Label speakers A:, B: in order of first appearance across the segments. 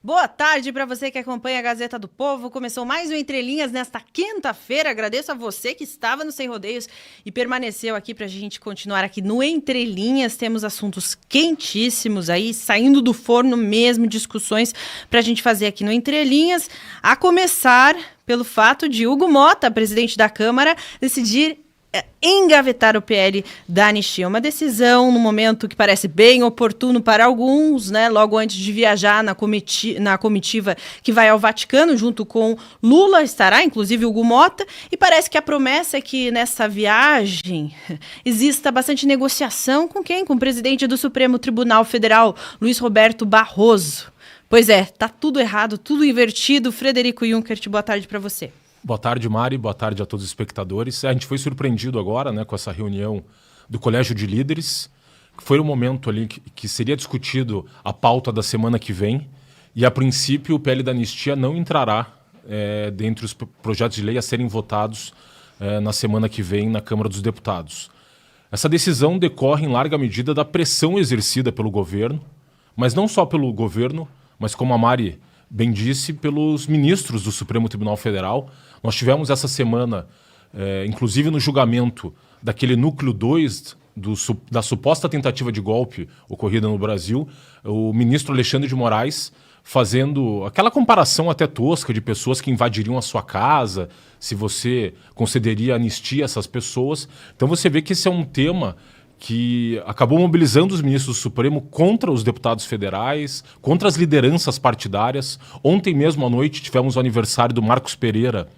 A: Boa tarde para você que acompanha a Gazeta do Povo. Começou mais um Entre Linhas nesta quinta-feira. Agradeço a você que estava no Sem Rodeios e permaneceu aqui para a gente continuar aqui no Entre Linhas. Temos assuntos quentíssimos aí, saindo do forno mesmo, discussões para a gente fazer aqui no Entre Linhas. A começar pelo fato de Hugo Motta, presidente da Câmara, decidir engavetar o PL da anistia. Uma decisão no momento que parece bem oportuno para alguns, né? Logo antes de viajar na comitiva que vai ao Vaticano, junto com Lula, estará inclusive Hugo Motta, e parece que a promessa é que nessa viagem exista bastante negociação com quem? Com o presidente do Supremo Tribunal Federal, Luiz Roberto Barroso. Pois é, tá tudo errado, tudo invertido. Frederico Junkert, boa tarde para você.
B: Boa tarde, Mari. Boa tarde a todos os espectadores. A gente foi surpreendido agora, né, com essa reunião do Colégio de Líderes. Foi um momento ali que seria discutido a pauta da semana que vem e, a princípio, o PL da anistia não entrará dentre os projetos de lei a serem votados na semana que vem na Câmara dos Deputados. Essa decisão decorre em larga medida da pressão exercida pelo governo, mas não só pelo governo, mas como a Mari bem disse, pelos ministros do Supremo Tribunal Federal. Nós tivemos essa semana, inclusive no julgamento daquele núcleo 2 da suposta tentativa de golpe ocorrida no Brasil, o ministro Alexandre de Moraes fazendo aquela comparação até tosca de pessoas que invadiriam a sua casa, se você concederia anistia a essas pessoas. Então você vê que esse é um tema que acabou mobilizando os ministros do Supremo contra os deputados federais, contra as lideranças partidárias. Ontem mesmo à noite tivemos o aniversário do Marcos Pereira,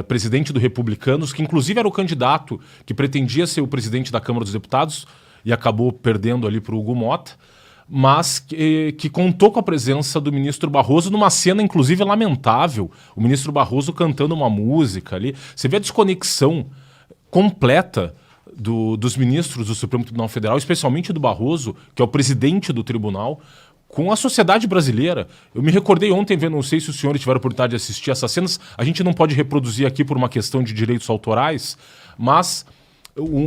B: presidente do Republicanos, que inclusive era o candidato que pretendia ser o presidente da Câmara dos Deputados e acabou perdendo ali para o Hugo Motta, mas que contou com a presença do ministro Barroso numa cena inclusive lamentável, o ministro Barroso cantando uma música ali. Você vê a desconexão completa dos ministros do Supremo Tribunal Federal, especialmente do Barroso, que é o presidente do tribunal, com a sociedade brasileira. Eu me recordei ontem vendo, não sei se os senhores tiveram a oportunidade de assistir essas cenas, a gente não pode reproduzir aqui por uma questão de direitos autorais, mas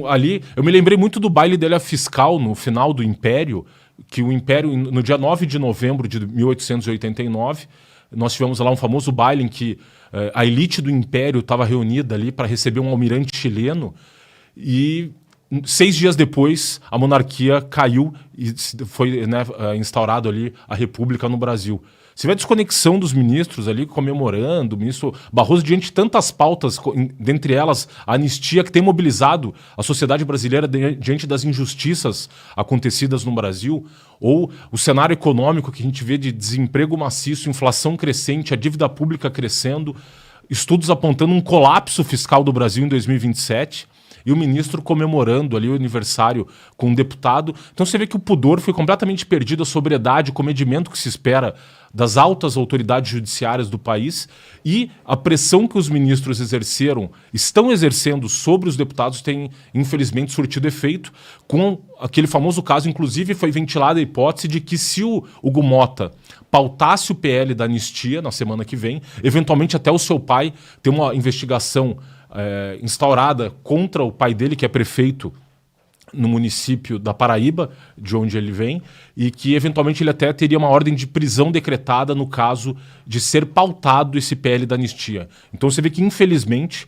B: ali eu me lembrei muito do baile dele fiscal no final do Império, que o Império, no dia 9 de novembro de 1889, nós tivemos lá um famoso baile em que a elite do Império estava reunida ali para receber um almirante chileno. E 6 dias depois a monarquia caiu e foi instaurado ali a República no Brasil. Você vê a desconexão dos ministros ali comemorando, o ministro Barroso diante de tantas pautas, dentre elas a anistia, que tem mobilizado a sociedade brasileira diante das injustiças acontecidas no Brasil, ou o cenário econômico que a gente vê de desemprego maciço, inflação crescente, a dívida pública crescendo, estudos apontando um colapso fiscal do Brasil em 2027. E o ministro comemorando ali o aniversário com um deputado. Então você vê que o pudor foi completamente perdido, a sobriedade, o comedimento que se espera das altas autoridades judiciárias do país, e a pressão que os ministros estão exercendo sobre os deputados tem, infelizmente, surtido efeito. Com aquele famoso caso, inclusive, foi ventilada a hipótese de que, se o Hugo Motta pautasse o PL da anistia na semana que vem, eventualmente até o seu pai ter uma investigação instaurada contra o pai dele, que é prefeito no município da Paraíba, de onde ele vem, e que eventualmente ele até teria uma ordem de prisão decretada no caso de ser pautado esse PL da anistia. Então você vê que, infelizmente,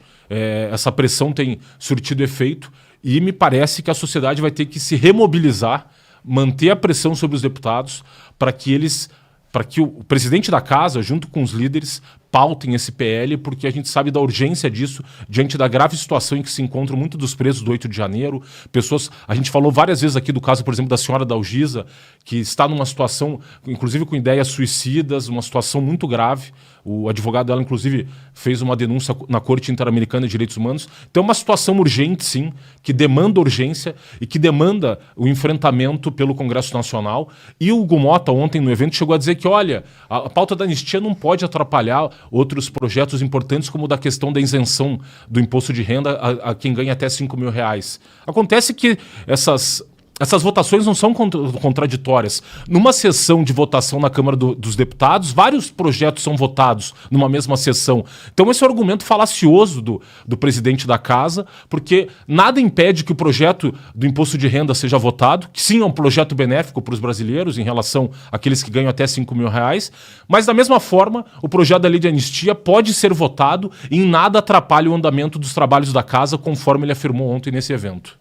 B: essa pressão tem surtido efeito e me parece que a sociedade vai ter que se remobilizar, manter a pressão sobre os deputados para que o presidente da casa, junto com os líderes, pautem esse PL, porque a gente sabe da urgência disso, diante da grave situação em que se encontram muitos dos presos do 8 de janeiro. Pessoas, a gente falou várias vezes aqui do caso, por exemplo, da senhora Dalgisa, que está numa situação, inclusive com ideias suicidas, uma situação muito grave. O advogado dela, inclusive, fez uma denúncia na Corte Interamericana de Direitos Humanos. Então é uma situação urgente, sim, que demanda urgência e que demanda o enfrentamento pelo Congresso Nacional. E o Hugo Motta, ontem no evento, chegou a dizer que, olha, a pauta da anistia não pode atrapalhar outros projetos importantes, como o da questão da isenção do imposto de renda a quem ganha até R$5.000. Acontece que essas votações não são contraditórias. Numa sessão de votação na Câmara dos Deputados, vários projetos são votados numa mesma sessão. Então esse é um argumento falacioso do presidente da Casa, porque nada impede que o projeto do imposto de renda seja votado, que sim é um projeto benéfico para os brasileiros em relação àqueles que ganham até R$ 5.000, mas da mesma forma o projeto da lei de anistia pode ser votado e em nada atrapalha o andamento dos trabalhos da Casa, conforme ele afirmou ontem nesse evento.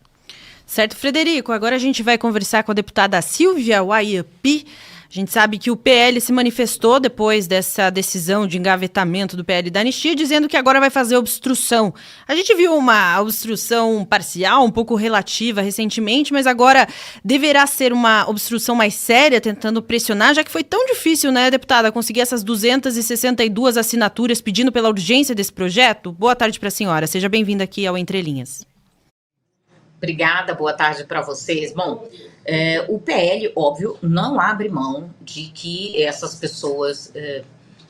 A: Certo, Frederico. Agora a gente vai conversar com a deputada Silvia Waiampi. A gente sabe que o PL se manifestou depois dessa decisão de engavetamento do PL da anistia, dizendo que agora vai fazer obstrução. A gente viu uma obstrução parcial, um pouco relativa recentemente, mas agora deverá ser uma obstrução mais séria, tentando pressionar, já que foi tão difícil, né, deputada, conseguir essas 262 assinaturas pedindo pela urgência desse projeto. Boa tarde para a senhora. Seja bem-vinda aqui ao Entre Linhas.
C: Obrigada, boa tarde para vocês. Bom, o PL, óbvio, não abre mão de que essas pessoas,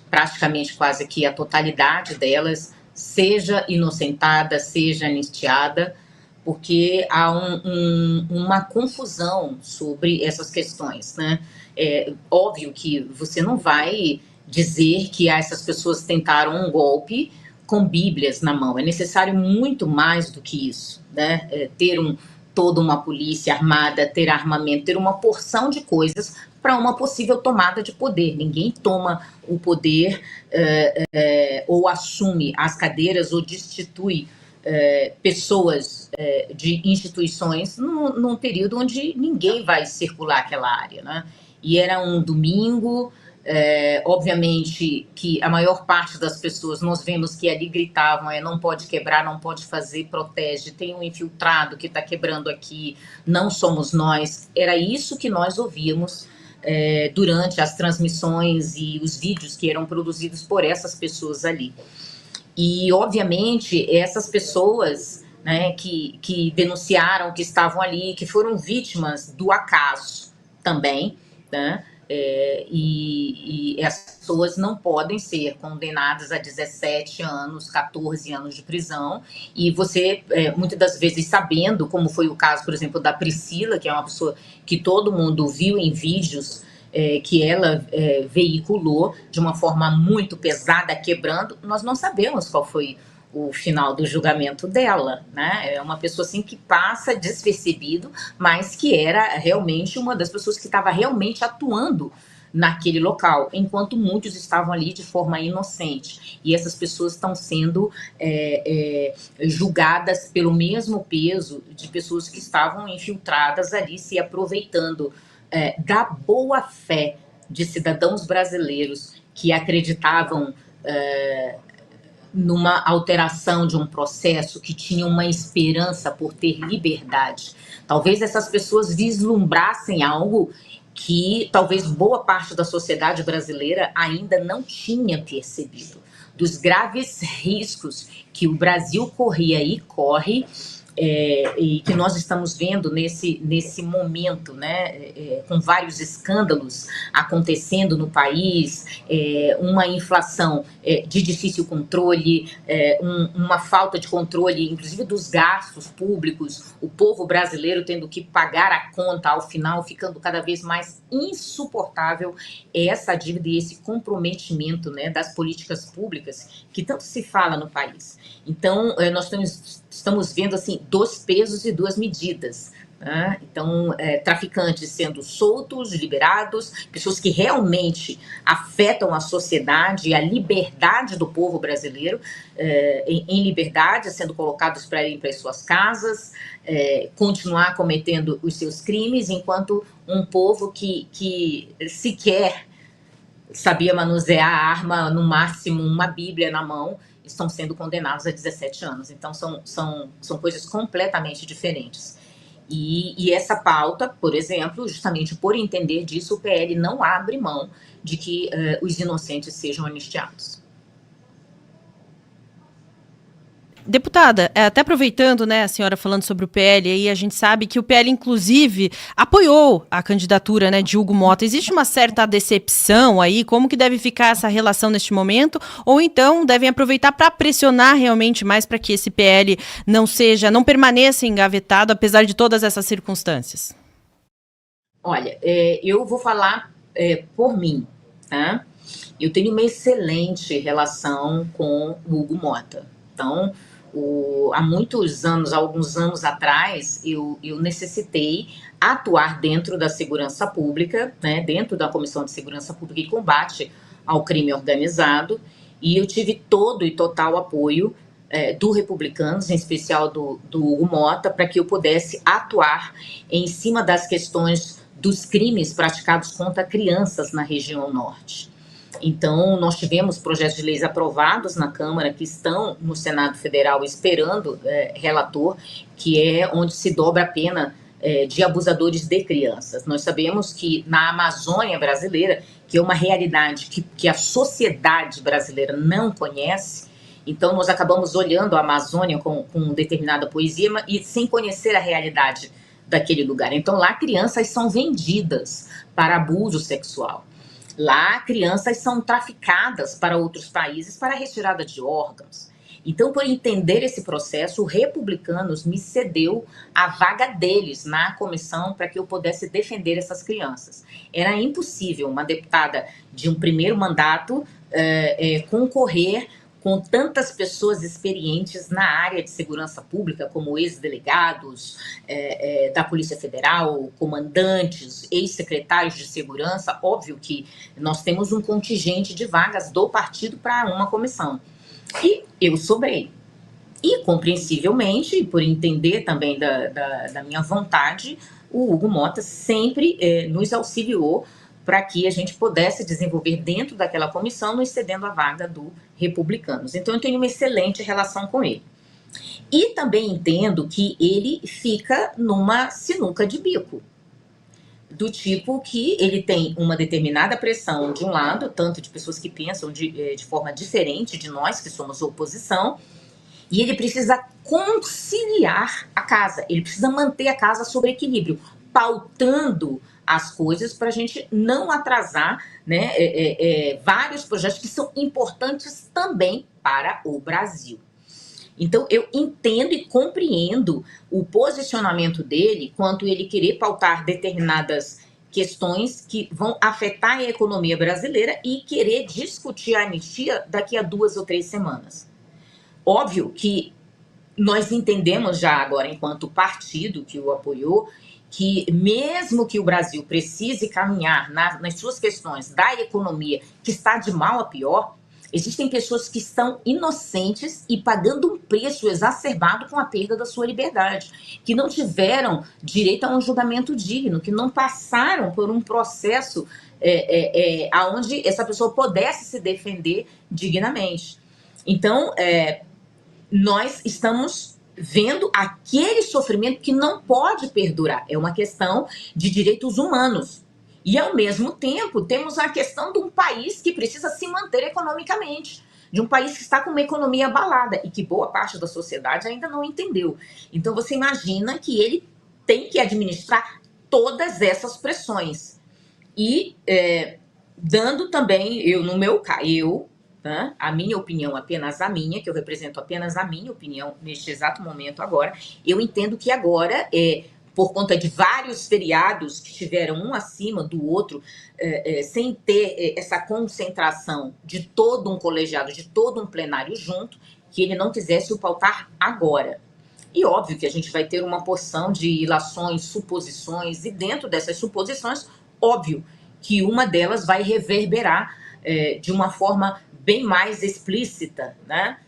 C: praticamente quase que a totalidade delas, seja inocentada, seja anistiada, porque há uma confusão sobre essas questões, né? É óbvio que você não vai dizer que essas pessoas tentaram um golpe com bíblias na mão. É necessário muito mais do que isso, né? Ter toda uma polícia armada, ter armamento, ter uma porção de coisas para uma possível tomada de poder. Ninguém toma o poder ou assume as cadeiras ou destitui pessoas de instituições num período onde ninguém vai circular aquela área, né? E era um domingo. Obviamente que a maior parte das pessoas, nós vemos que ali gritavam, não pode quebrar, não pode fazer, protege, tem um infiltrado que está quebrando aqui, não somos nós. Era isso que nós ouvíamos durante as transmissões e os vídeos que eram produzidos por essas pessoas ali. E, obviamente, essas pessoas, né, que denunciaram, que estavam ali, que foram vítimas do acaso também, né? E essas pessoas não podem ser condenadas a 17 anos, 14 anos de prisão. E você, muitas das vezes, sabendo, como foi o caso, por exemplo, da Priscila, que é uma pessoa que todo mundo viu em vídeos, que ela veiculou de uma forma muito pesada, quebrando, nós não sabemos qual foi o final do julgamento dela, né? É uma pessoa assim que passa despercebido, mas que era realmente uma das pessoas que estava realmente atuando naquele local, enquanto muitos estavam ali de forma inocente. E essas pessoas estão sendo julgadas pelo mesmo peso de pessoas que estavam infiltradas ali, se aproveitando da boa fé de cidadãos brasileiros que acreditavam numa alteração de um processo, que tinha uma esperança por ter liberdade. Talvez essas pessoas vislumbrassem algo que talvez boa parte da sociedade brasileira ainda não tinha percebido, dos graves riscos que o Brasil corria e corre, e que nós estamos vendo nesse momento, né, com vários escândalos acontecendo no país, uma inflação de difícil controle, uma falta de controle, inclusive dos gastos públicos, o povo brasileiro tendo que pagar a conta ao final, ficando cada vez mais insuportável essa dívida e esse comprometimento, né, das políticas públicas que tanto se fala no país. Então, nós estamos vendo assim 2 pesos e 2 medidas. Né? Então, traficantes sendo soltos, liberados, pessoas que realmente afetam a sociedade e a liberdade do povo brasileiro, em liberdade, sendo colocados para irem para as suas casas, continuar cometendo os seus crimes, enquanto um povo que sequer sabia manusear a arma, no máximo uma Bíblia na mão, estão sendo condenados a 17 anos. Então, são coisas completamente diferentes. E essa pauta, por exemplo, justamente por entender disso, o PL não abre mão de que os inocentes sejam anistiados.
A: Deputada, até aproveitando, né, a senhora falando sobre o PL, aí a gente sabe que o PL, inclusive, apoiou a candidatura, né, de Hugo Motta. Existe uma certa decepção aí? Como que deve ficar essa relação neste momento? Ou então devem aproveitar para pressionar realmente mais para que esse PL não permaneça engavetado, apesar de todas essas circunstâncias?
C: Olha, eu vou falar por mim, tá? Eu tenho uma excelente relação com o Hugo Mota. Então, há muitos anos, alguns anos atrás, eu necessitei atuar dentro da segurança pública, né, dentro da Comissão de Segurança Pública e Combate ao Crime Organizado, e eu tive todo e total apoio do Republicanos, em especial do Hugo Mota, para que eu pudesse atuar em cima das questões dos crimes praticados contra crianças na região norte. Então, nós tivemos projetos de leis aprovados na Câmara que estão no Senado Federal esperando relator, que é onde se dobra a pena de abusadores de crianças. Nós sabemos que na Amazônia brasileira, que é uma realidade que a sociedade brasileira não conhece, então nós acabamos olhando a Amazônia com determinada poesia e sem conhecer a realidade daquele lugar. Então, lá crianças são vendidas para abuso sexual. Lá, crianças são traficadas para outros países para retirada de órgãos. Então, por entender esse processo, o Republicanos me cedeu a vaga deles na comissão para que eu pudesse defender essas crianças. Era impossível uma deputada de um primeiro mandato concorrer com tantas pessoas experientes na área de segurança pública, como ex-delegados da Polícia Federal, comandantes, ex-secretários de segurança. Óbvio que nós temos um contingente de vagas do partido para uma comissão. E eu sobrei. E, compreensivelmente, por entender também da minha vontade, o Hugo Mota sempre nos auxiliou para que a gente pudesse desenvolver dentro daquela comissão, nos cedendo a vaga do Republicanos. Então, eu tenho uma excelente relação com ele. E também entendo que ele fica numa sinuca de bico, do tipo que ele tem uma determinada pressão de um lado, tanto de pessoas que pensam de forma diferente de nós, que somos oposição, e ele precisa conciliar a casa, ele precisa manter a casa sob equilíbrio, pautando as coisas para a gente não atrasar, né, vários projetos que são importantes também para o Brasil. Então, eu entendo e compreendo o posicionamento dele quanto ele querer pautar determinadas questões que vão afetar a economia brasileira e querer discutir a anistia daqui a 2 ou 3 semanas. Óbvio que nós entendemos já agora, enquanto partido que o apoiou, que mesmo que o Brasil precise caminhar nas suas questões da economia, que está de mal a pior, existem pessoas que estão inocentes e pagando um preço exacerbado com a perda da sua liberdade, que não tiveram direito a um julgamento digno, que não passaram por um processo onde essa pessoa pudesse se defender dignamente. Então, nós estamos vendo aquele sofrimento que não pode perdurar. É uma questão de direitos humanos. E, ao mesmo tempo, temos a questão de um país que precisa se manter economicamente, de um país que está com uma economia abalada e que boa parte da sociedade ainda não entendeu. Então, você imagina que ele tem que administrar todas essas pressões. E dando também, a minha opinião, apenas a minha, que eu represento apenas a minha opinião neste exato momento agora, eu entendo que agora, por conta de vários feriados que estiveram um acima do outro, sem ter essa concentração de todo um colegiado, de todo um plenário junto, que ele não quisesse o pautar agora. E óbvio que a gente vai ter uma porção de ilações, suposições, e dentro dessas suposições, óbvio que uma delas vai reverberar de uma forma bem mais explícita, né?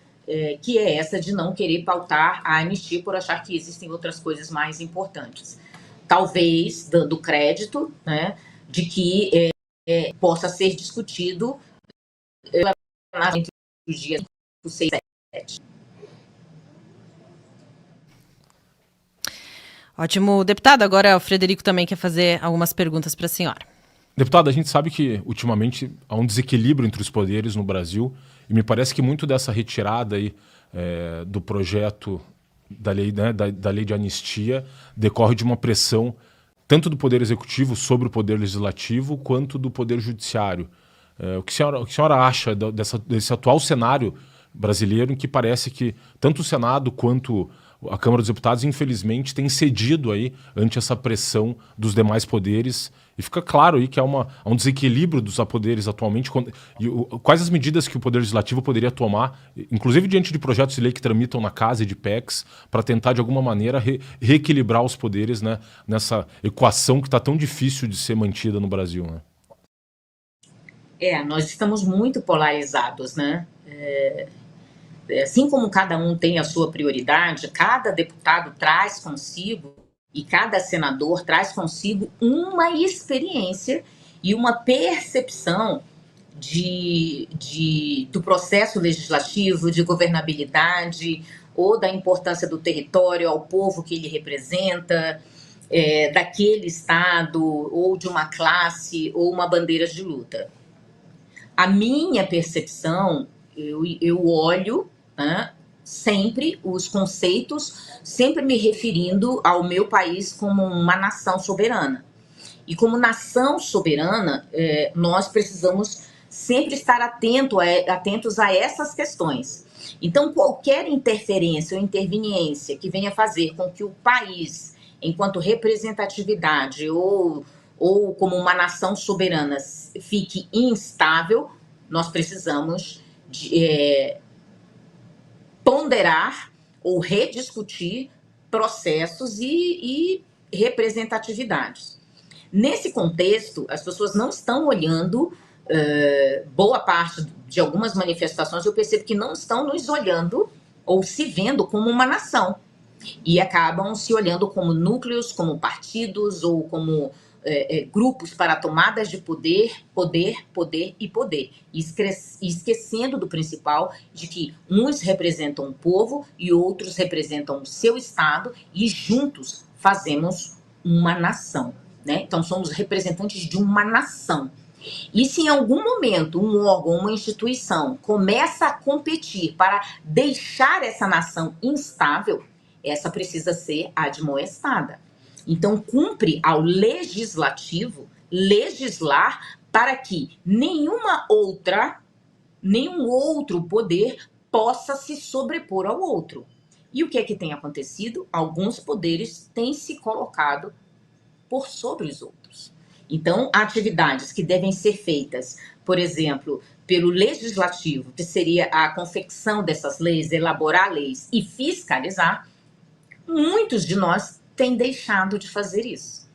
C: Que é essa de não querer pautar a anistia por achar que existem outras coisas mais importantes. Talvez dando crédito, né, de que possa ser discutido entre os dias 5, 6 e 7.
A: Ótimo, deputado. Agora o Frederico também quer fazer algumas perguntas para a senhora.
B: Deputado, a gente sabe que ultimamente há um desequilíbrio entre os poderes no Brasil e me parece que muito dessa retirada aí, do projeto da lei, né, da lei de anistia decorre de uma pressão tanto do Poder Executivo sobre o Poder Legislativo quanto do Poder Judiciário. O que a senhora acha desse atual cenário brasileiro em que parece que tanto o Senado quanto a Câmara dos Deputados, infelizmente, tem cedido aí ante essa pressão dos demais poderes. E fica claro aí que há um desequilíbrio dos poderes atualmente. Quais as medidas que o Poder Legislativo poderia tomar, inclusive diante de projetos de lei que tramitam na Casa e de PECs, para tentar, de alguma maneira, reequilibrar os poderes, né, nessa equação que está tão difícil de ser mantida no Brasil, né?
C: Nós estamos muito polarizados, né? Assim como cada um tem a sua prioridade, cada deputado traz consigo e cada senador traz consigo uma experiência e uma percepção do processo legislativo, de governabilidade, ou da importância do território ao povo que ele representa, daquele estado, ou de uma classe, ou uma bandeira de luta. A minha percepção, eu olho, né, sempre os conceitos, sempre me referindo ao meu país como uma nação soberana. E como nação soberana, nós precisamos sempre estar atentos a essas questões. Então, qualquer interferência ou interveniência que venha fazer com que o país, enquanto representatividade ou como uma nação soberana, fique instável, nós precisamos ponderar ou rediscutir processos e representatividades. Nesse contexto, as pessoas não estão olhando, boa parte de algumas manifestações, eu percebo que não estão nos olhando ou se vendo como uma nação. E acabam se olhando como núcleos, como partidos ou como grupos para tomadas de poder, e esquecendo do principal, de que uns representam o povo e outros representam o seu estado, e juntos fazemos uma nação, né? Então somos representantes de uma nação. E se em algum momento um órgão, uma instituição começa a competir para deixar essa nação instável, essa precisa ser admoestada. Então, cumpre ao legislativo legislar para que nenhum outro poder possa se sobrepor ao outro. E o que é que tem acontecido? Alguns poderes têm se colocado por sobre os outros. Então, atividades que devem ser feitas, por exemplo, pelo legislativo, que seria a confecção dessas leis, elaborar leis e fiscalizar, muitos de nós têm deixado de fazer isso,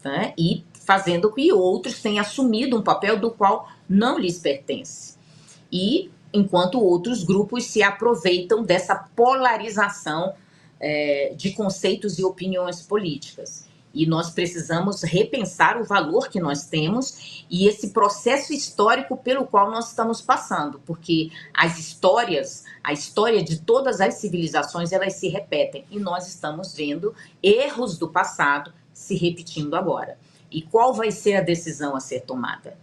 C: né? E fazendo com que outros tenham assumido um papel do qual não lhes pertence. E enquanto outros grupos se aproveitam dessa polarização de conceitos e opiniões políticas. E nós precisamos repensar o valor que nós temos e esse processo histórico pelo qual nós estamos passando, porque a história de todas as civilizações, elas se repetem, e nós estamos vendo erros do passado se repetindo agora. E qual vai ser a decisão a ser tomada?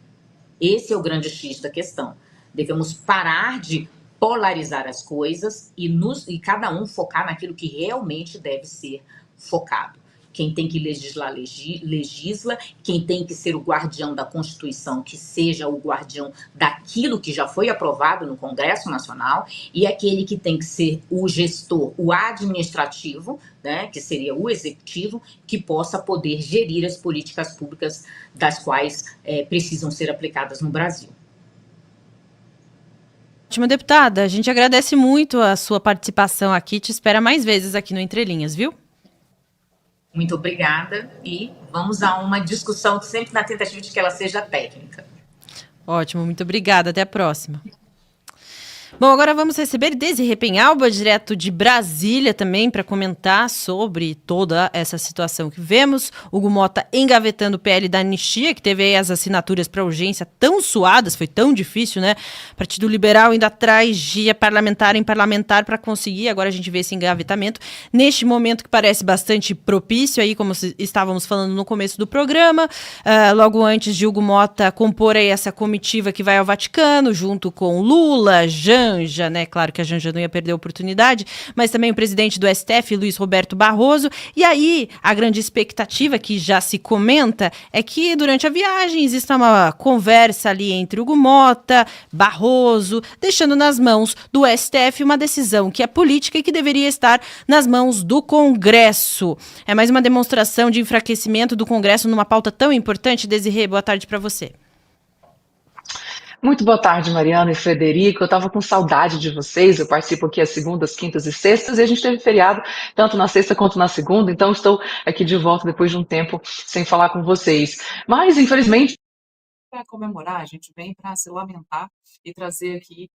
C: Esse é o grande X da questão. Devemos parar de polarizar as coisas e cada um focar naquilo que realmente deve ser focado. Quem tem que legislar, legisla. Quem tem que ser o guardião da Constituição, que seja o guardião daquilo que já foi aprovado no Congresso Nacional. E aquele que tem que ser o gestor, o administrativo, né, que seria o executivo, que possa poder gerir as políticas públicas das quais precisam ser aplicadas no Brasil.
A: Ótima deputada, a gente agradece muito a sua participação aqui, te espera mais vezes aqui no Entre Linhas, viu?
C: Muito obrigada e vamos a uma discussão sempre na tentativa de que ela seja técnica.
A: Ótimo, muito obrigada. Até a próxima. Bom, agora vamos receber Desirê Penhalba, direto de Brasília também, para comentar sobre toda essa situação que vemos. Hugo Mota engavetando o PL da anistia, que teve aí as assinaturas para urgência tão suadas, foi tão difícil, né? Partido Liberal ainda traz dia parlamentar em parlamentar para conseguir, agora a gente vê esse engavetamento, neste momento que parece bastante propício, aí como estávamos falando no começo do programa, logo antes de Hugo Mota compor aí essa comitiva que vai ao Vaticano, junto com Lula, Janja, Janja, né? Claro que a Janja não ia perder a oportunidade, mas também o presidente do STF, Luiz Roberto Barroso. E aí, a grande expectativa que já se comenta é que durante a viagem exista uma conversa ali entre Hugo Mota, Barroso, deixando nas mãos do STF uma decisão que é política e que deveria estar nas mãos do Congresso. É mais uma demonstração de enfraquecimento do Congresso numa pauta tão importante. Desirê, boa tarde para você.
D: Muito boa tarde, Mariana e Frederico. Eu estava com saudade de vocês. Eu participo aqui às segundas, quintas e sextas, e a gente teve feriado tanto na sexta quanto na segunda, então estou aqui de volta depois de um tempo sem falar com vocês. Mas, infelizmente, para comemorar, a gente vem para se lamentar e trazer aqui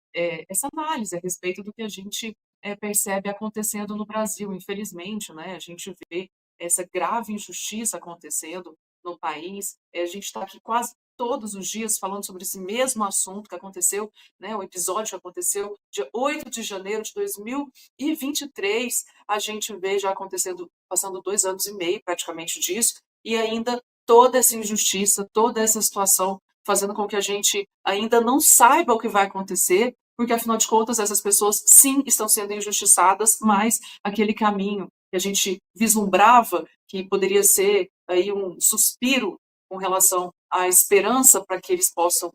D: essa análise a respeito do que a gente percebe acontecendo no Brasil. Infelizmente, né, a gente vê essa grave injustiça acontecendo no país. A gente está aqui quase todos os dias falando sobre esse mesmo assunto que aconteceu, né, o episódio que aconteceu dia 8 de janeiro de 2023, a gente vê já acontecendo, passando 2 anos e meio praticamente disso, e ainda toda essa injustiça, toda essa situação fazendo com que a gente ainda não saiba o que vai acontecer, porque afinal de contas essas pessoas sim estão sendo injustiçadas, mas aquele caminho que a gente vislumbrava que poderia ser aí um suspiro com relação à esperança para que eles possam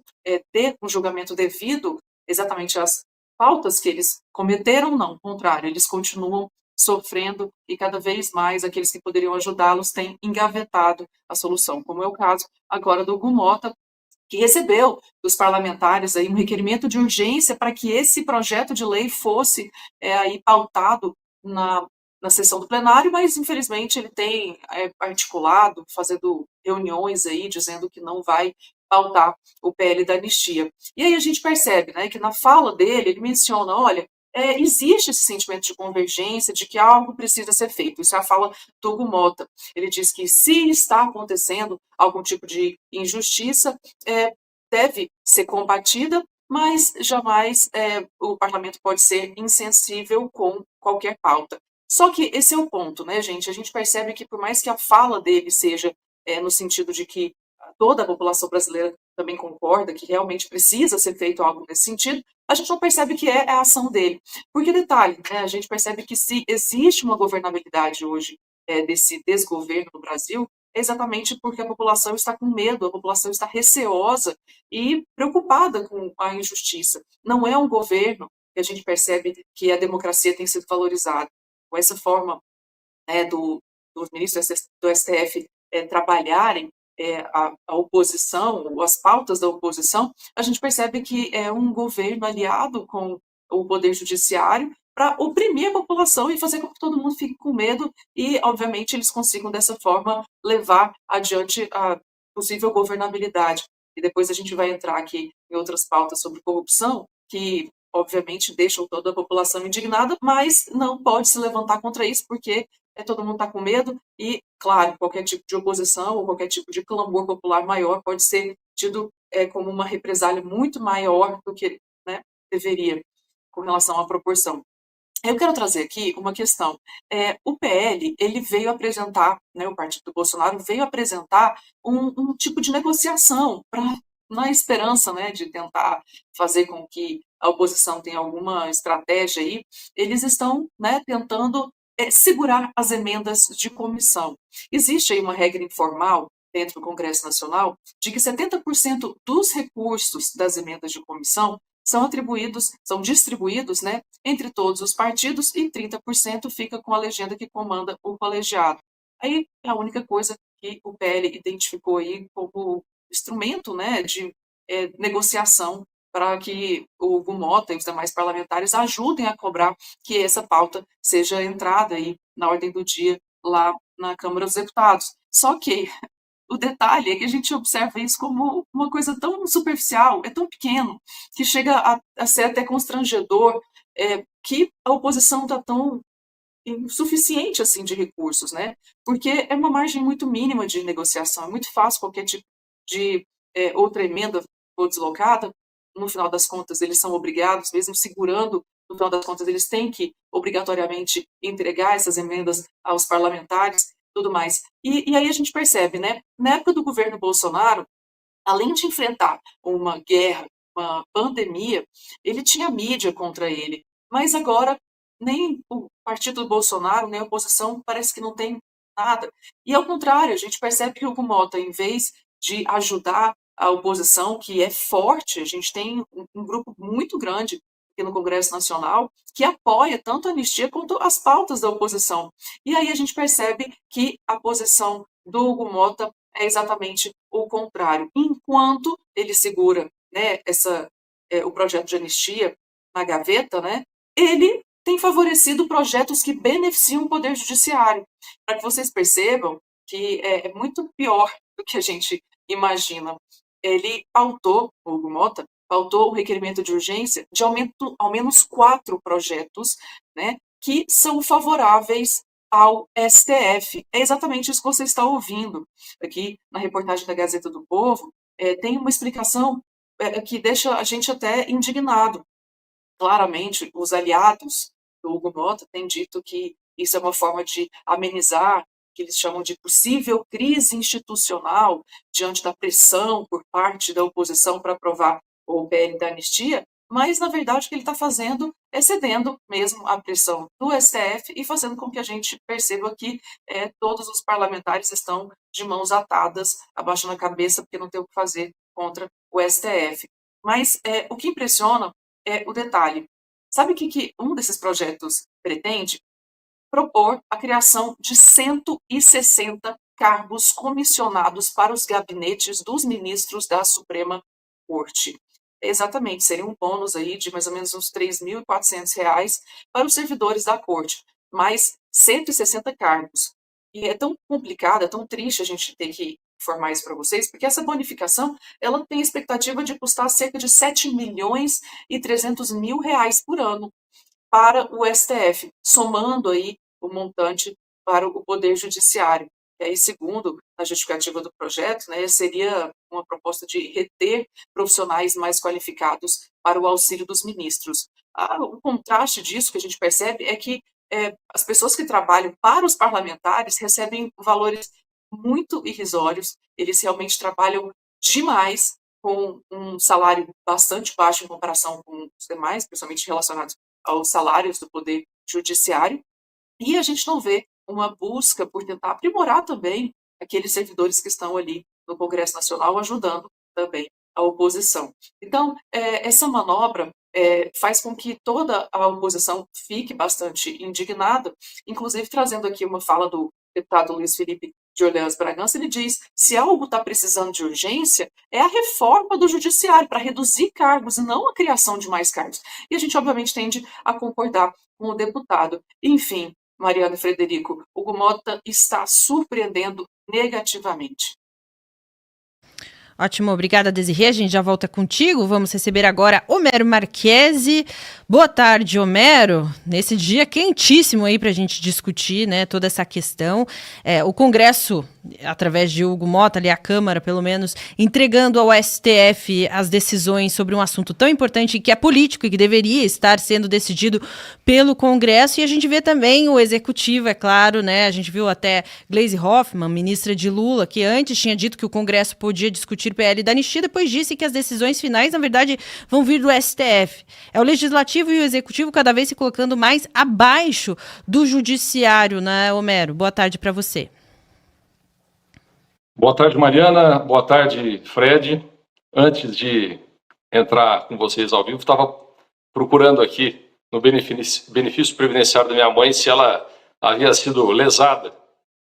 D: ter um julgamento devido exatamente às faltas que eles cometeram, não, ao contrário, eles continuam sofrendo e cada vez mais aqueles que poderiam ajudá-los têm engavetado a solução, como é o caso agora do Hugo Mota, que recebeu dos parlamentares aí um requerimento de urgência para que esse projeto de lei fosse aí pautado na sessão do plenário, mas infelizmente ele tem articulado, fazendo reuniões aí, dizendo que não vai pautar o PL da anistia. E aí a gente percebe, né, que na fala dele, ele menciona, olha, existe esse sentimento de convergência, de que algo precisa ser feito. Isso é a fala do Hugo Mota. Ele diz que se está acontecendo algum tipo de injustiça, deve ser combatida, mas jamais o parlamento pode ser insensível com qualquer pauta. Só que esse é o ponto, né, gente? A gente percebe que por mais que a fala dele seja no sentido de que toda a população brasileira também concorda que realmente precisa ser feito algo nesse sentido, a gente não percebe que é a ação dele. Porque, detalhe, né, a gente percebe que se existe uma governabilidade hoje desse desgoverno no Brasil, é exatamente porque a população está com medo, a população está receosa e preocupada com a injustiça. Não é um governo que a gente percebe que a democracia tem sido valorizada. Com essa forma dos ministros do STF trabalharem a oposição, as pautas da oposição, a gente percebe que é um governo aliado com o Poder Judiciário para oprimir a população e fazer com que todo mundo fique com medo e, obviamente, eles consigam, dessa forma, levar adiante a possível governabilidade. E depois a gente vai entrar aqui em outras pautas sobre corrupção, que, obviamente, deixam toda a população indignada, mas não pode se levantar contra isso, porque todo mundo está com medo e, claro, qualquer tipo de oposição ou qualquer tipo de clamor popular maior pode ser tido como uma represália muito maior do que, né, deveria, com relação à proporção. Eu quero trazer aqui uma questão. O PL, ele veio apresentar, né, o partido do Bolsonaro veio apresentar um tipo de negociação na esperança, né, de tentar fazer com que a oposição tenha alguma estratégia aí. Eles estão, né, tentando segurar as emendas de comissão. Existe aí uma regra informal dentro do Congresso Nacional de que 70% dos recursos das emendas de comissão são distribuídos, né, entre todos os partidos e 30% fica com a legenda que comanda o colegiado. Aí é a única coisa que o PL identificou aí como instrumento, né, de negociação para que o Hugo Mota e os demais parlamentares ajudem a cobrar que essa pauta seja entrada aí na ordem do dia lá na Câmara dos Deputados. Só que o detalhe é que a gente observa isso como uma coisa tão superficial, é tão pequeno, que chega a ser até constrangedor, que a oposição está tão insuficiente assim de recursos, né? Porque é uma margem muito mínima de negociação, é muito fácil qualquer tipo de outra emenda for deslocada, no final das contas eles são obrigados, mesmo segurando, no final das contas eles têm que obrigatoriamente entregar essas emendas aos parlamentares, tudo mais. E aí a gente percebe, né, na época do governo Bolsonaro, além de enfrentar uma guerra
E: uma pandemia, ele tinha mídia contra ele. Mas agora, nem o partido do Bolsonaro, nem a oposição, parece que não tem nada. E, ao contrário, a gente percebe que o Hugo Mota, em vez de ajudar a oposição, que é forte, a gente tem um grupo muito grande aqui no Congresso Nacional, que apoia tanto a anistia quanto as pautas da oposição. E aí a gente percebe que a posição do Hugo Mota é exatamente o contrário. Enquanto ele segura, né, o projeto de anistia na gaveta, né, ele tem favorecido projetos que beneficiam o Poder Judiciário. Para que vocês percebam que é muito pior do que a gente imagina. Ele pautou, o Hugo Mota, pautou o requerimento de urgência de ao menos 4 projetos, né, que são favoráveis ao STF. É exatamente isso que você está ouvindo. Aqui na reportagem da Gazeta do Povo, tem uma explicação que deixa a gente até indignado. Claramente, os aliados do Hugo Mota têm dito que isso é uma forma de amenizar, que eles chamam de possível crise institucional diante da pressão por parte da oposição para aprovar o PL da anistia, mas, na verdade, o que ele está fazendo é cedendo mesmo à pressão do STF e fazendo com que a gente perceba que todos os parlamentares estão de mãos atadas, abaixando a cabeça, porque não tem o que fazer contra o STF. Mas o que impressiona é o detalhe. Sabe o que um desses projetos pretende? Propor a criação de 160 cargos comissionados para os gabinetes dos ministros da Suprema Corte. Exatamente, seria um bônus aí de mais ou menos uns R$ 3.400 para os servidores da Corte, mais 160 cargos. E é tão complicado, é tão triste a gente ter que informar isso para vocês, porque essa bonificação, ela tem a expectativa de custar cerca de 7.300.000 reais por ano para o STF, somando aí o montante para o Poder Judiciário. E aí, segundo a justificativa do projeto, né, seria uma proposta de reter profissionais mais qualificados para o auxílio dos ministros. O contraste disso que a gente percebe é que as pessoas que trabalham para os parlamentares recebem valores muito irrisórios, eles realmente trabalham demais, com um salário bastante baixo em comparação com os demais, principalmente relacionados aos salários do Poder Judiciário, e a gente não vê uma busca por tentar aprimorar também aqueles servidores que estão ali no Congresso Nacional, ajudando também a oposição. Então, essa manobra faz com que toda a oposição fique bastante indignada, inclusive trazendo aqui uma fala do deputado Luiz Felipe de Orleans Bragança. Ele diz: se algo está precisando de urgência, é a reforma do judiciário para reduzir cargos e não a criação de mais cargos. E a gente, obviamente, tende a concordar com o deputado. Enfim, Mariana e Frederico, Hugo Mota está surpreendendo negativamente.
A: Ótimo, obrigada, Desirê. A gente já volta contigo. Vamos receber agora Homero Marchese. Boa tarde, Homero. Nesse dia quentíssimo aí para a gente discutir, né, toda essa questão. O Congresso, através de Hugo Mota, ali a Câmara, pelo menos, entregando ao STF as decisões sobre um assunto tão importante que é político e que deveria estar sendo decidido pelo Congresso. E a gente vê também o Executivo, é claro, né? A gente viu até Gleisi Hoffmann, ministra de Lula, que antes tinha dito que o Congresso podia discutir PL da anistia, depois disse que as decisões finais, na verdade, vão vir do STF. É o Legislativo e o Executivo cada vez se colocando mais abaixo do Judiciário, né, Homero? Boa tarde para você.
F: Boa tarde, Mariana. Boa tarde, Fred. Antes de entrar com vocês ao vivo, estava procurando aqui no benefício previdenciário da minha mãe se ela havia sido lesada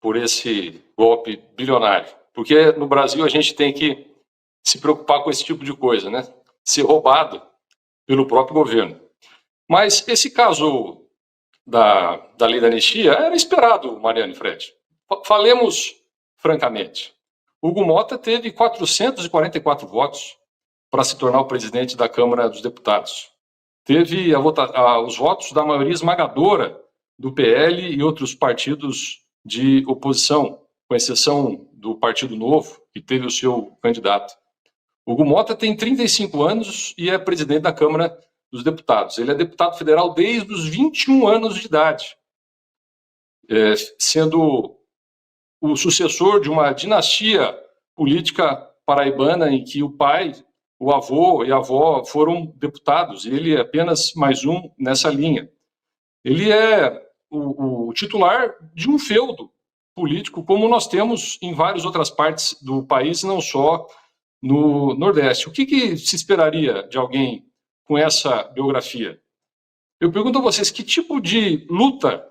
F: por esse golpe bilionário. Porque no Brasil a gente tem que se preocupar com esse tipo de coisa, né? Ser roubado pelo próprio governo. Mas esse caso da lei da anistia era esperado, Mariana e Fred. Falemos francamente. Hugo Mota teve 444 votos para se tornar o presidente da Câmara dos Deputados. Teve os votos da maioria esmagadora do PL e outros partidos de oposição, com exceção do Partido Novo, que teve o seu candidato. Hugo Mota tem 35 anos e é presidente da Câmara dos Deputados. Ele é deputado federal desde os 21 anos de idade, sendo o sucessor de uma dinastia política paraibana em que o pai o avô e a avó foram deputados, e ele é apenas mais um nessa linha. Ele é o titular de um feudo político, como nós temos em várias outras partes do país, não só no Nordeste. O que se esperaria de alguém com essa biografia? Eu pergunto a vocês, que tipo de luta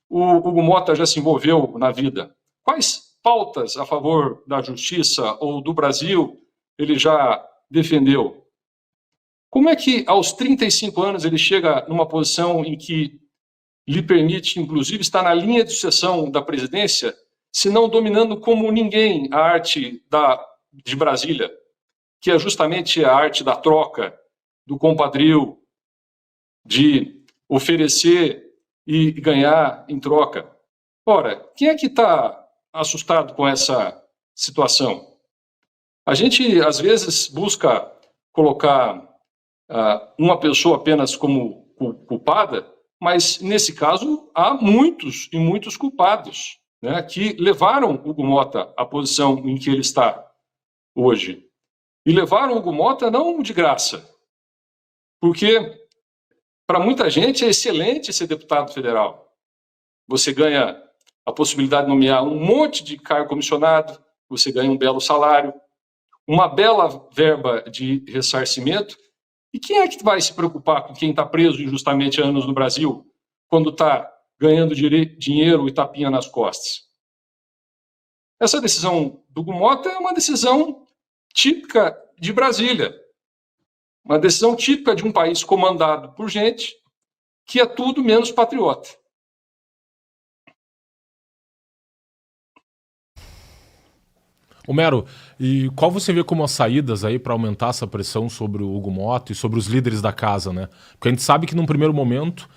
F: o Hugo Motta já se envolveu na vida? Quais pautas a favor da justiça ou do Brasil ele já defendeu? Como é que aos 35 anos ele chega numa posição em que lhe permite, inclusive, estar na linha de sucessão da presidência, se não dominando como ninguém a arte de Brasília, que é justamente a arte da troca, do compadrio, de oferecer e ganhar em troca? Ora, quem é que está assustado com essa situação? A gente, às vezes, busca colocar uma pessoa apenas como culpada, mas, nesse caso, há muitos e muitos culpados, né, que levaram Hugo Motta à posição em que ele está hoje. E levaram Hugo Motta não de graça, porque para muita gente é excelente ser deputado federal. Você ganha a possibilidade de nomear um monte de cargo comissionado, você ganha um belo salário, uma bela verba de ressarcimento. E quem é que vai se preocupar com quem está preso injustamente há anos no Brasil, quando está ganhando dinheiro e tapinha nas costas? Essa decisão do Hugo Motta é uma decisão típica de Brasília. Uma decisão típica de um país comandado por gente que é tudo menos patriota.
B: Homero, e qual você vê como as saídas aí para aumentar essa pressão sobre o Hugo Motta e sobre os líderes da casa, né? Porque a gente sabe que num primeiro momento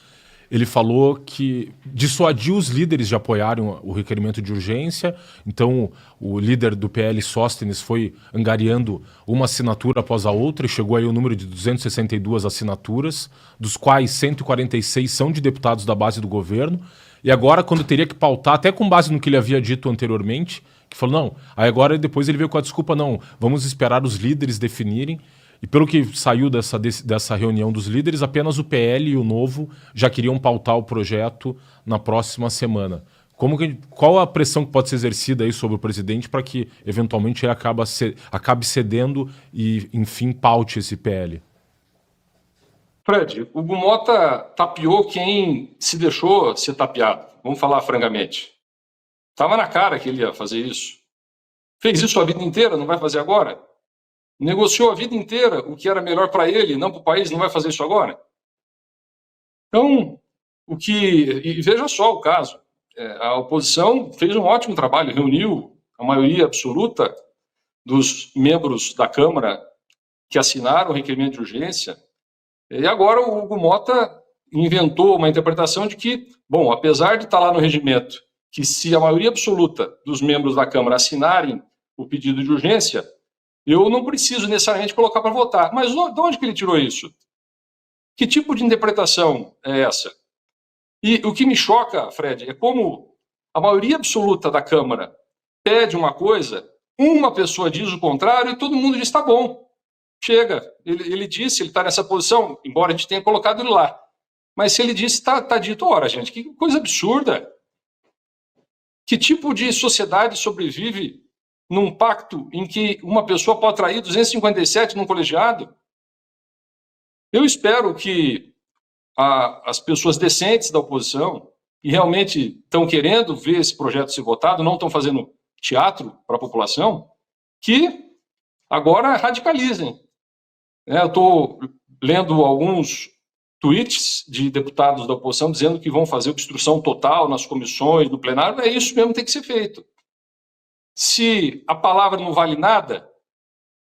B: ele falou que dissuadiu os líderes de apoiarem o requerimento de urgência. Então o líder do PL, Sóstenes, foi angariando uma assinatura após a outra e chegou aí o número de 262 assinaturas, dos quais 146 são de deputados da base do governo. E agora, quando teria que pautar, até com base no que ele havia dito anteriormente, que falou, não, aí agora depois ele veio com a desculpa, não, vamos esperar os líderes definirem. E pelo que saiu dessa reunião dos líderes, apenas o PL e o Novo já queriam pautar o projeto na próxima semana. Qual a pressão que pode ser exercida aí sobre o presidente para que, eventualmente, ele acabe cedendo e, enfim, paute esse PL?
F: Fred, o Hugo Motta tapeou quem se deixou ser tapeado. Vamos falar francamente. Estava na cara que ele ia fazer isso. Fez isso a vida inteira, não vai fazer agora? Negociou a vida inteira o que era melhor para ele, não para o país, não vai fazer isso agora? Então, e veja só o caso. A oposição fez um ótimo trabalho, reuniu a maioria absoluta dos membros da Câmara que assinaram o requerimento de urgência. E agora o Hugo Motta inventou uma interpretação de que, bom, apesar de estar lá no regimento, que se a maioria absoluta dos membros da Câmara assinarem o pedido de urgência, eu não preciso necessariamente colocar para votar. Mas de onde que ele tirou isso? Que tipo de interpretação é essa? E o que me choca, Fred, é como a maioria absoluta da Câmara pede uma coisa, uma pessoa diz o contrário e todo mundo diz, tá bom, chega. Ele disse, ele está nessa posição, embora a gente tenha colocado ele lá. Mas se ele disse, tá dito, ora, gente, que coisa absurda. Que tipo de sociedade sobrevive num pacto em que uma pessoa pode trair 257 num colegiado? Eu espero que as pessoas decentes da oposição, que realmente estão querendo ver esse projeto ser votado, não estão fazendo teatro para a população, que agora radicalizem. Eu estou lendo alguns tweets de deputados da oposição dizendo que vão fazer obstrução total nas comissões, no plenário. É isso mesmo que tem que ser feito. Se a palavra não vale nada,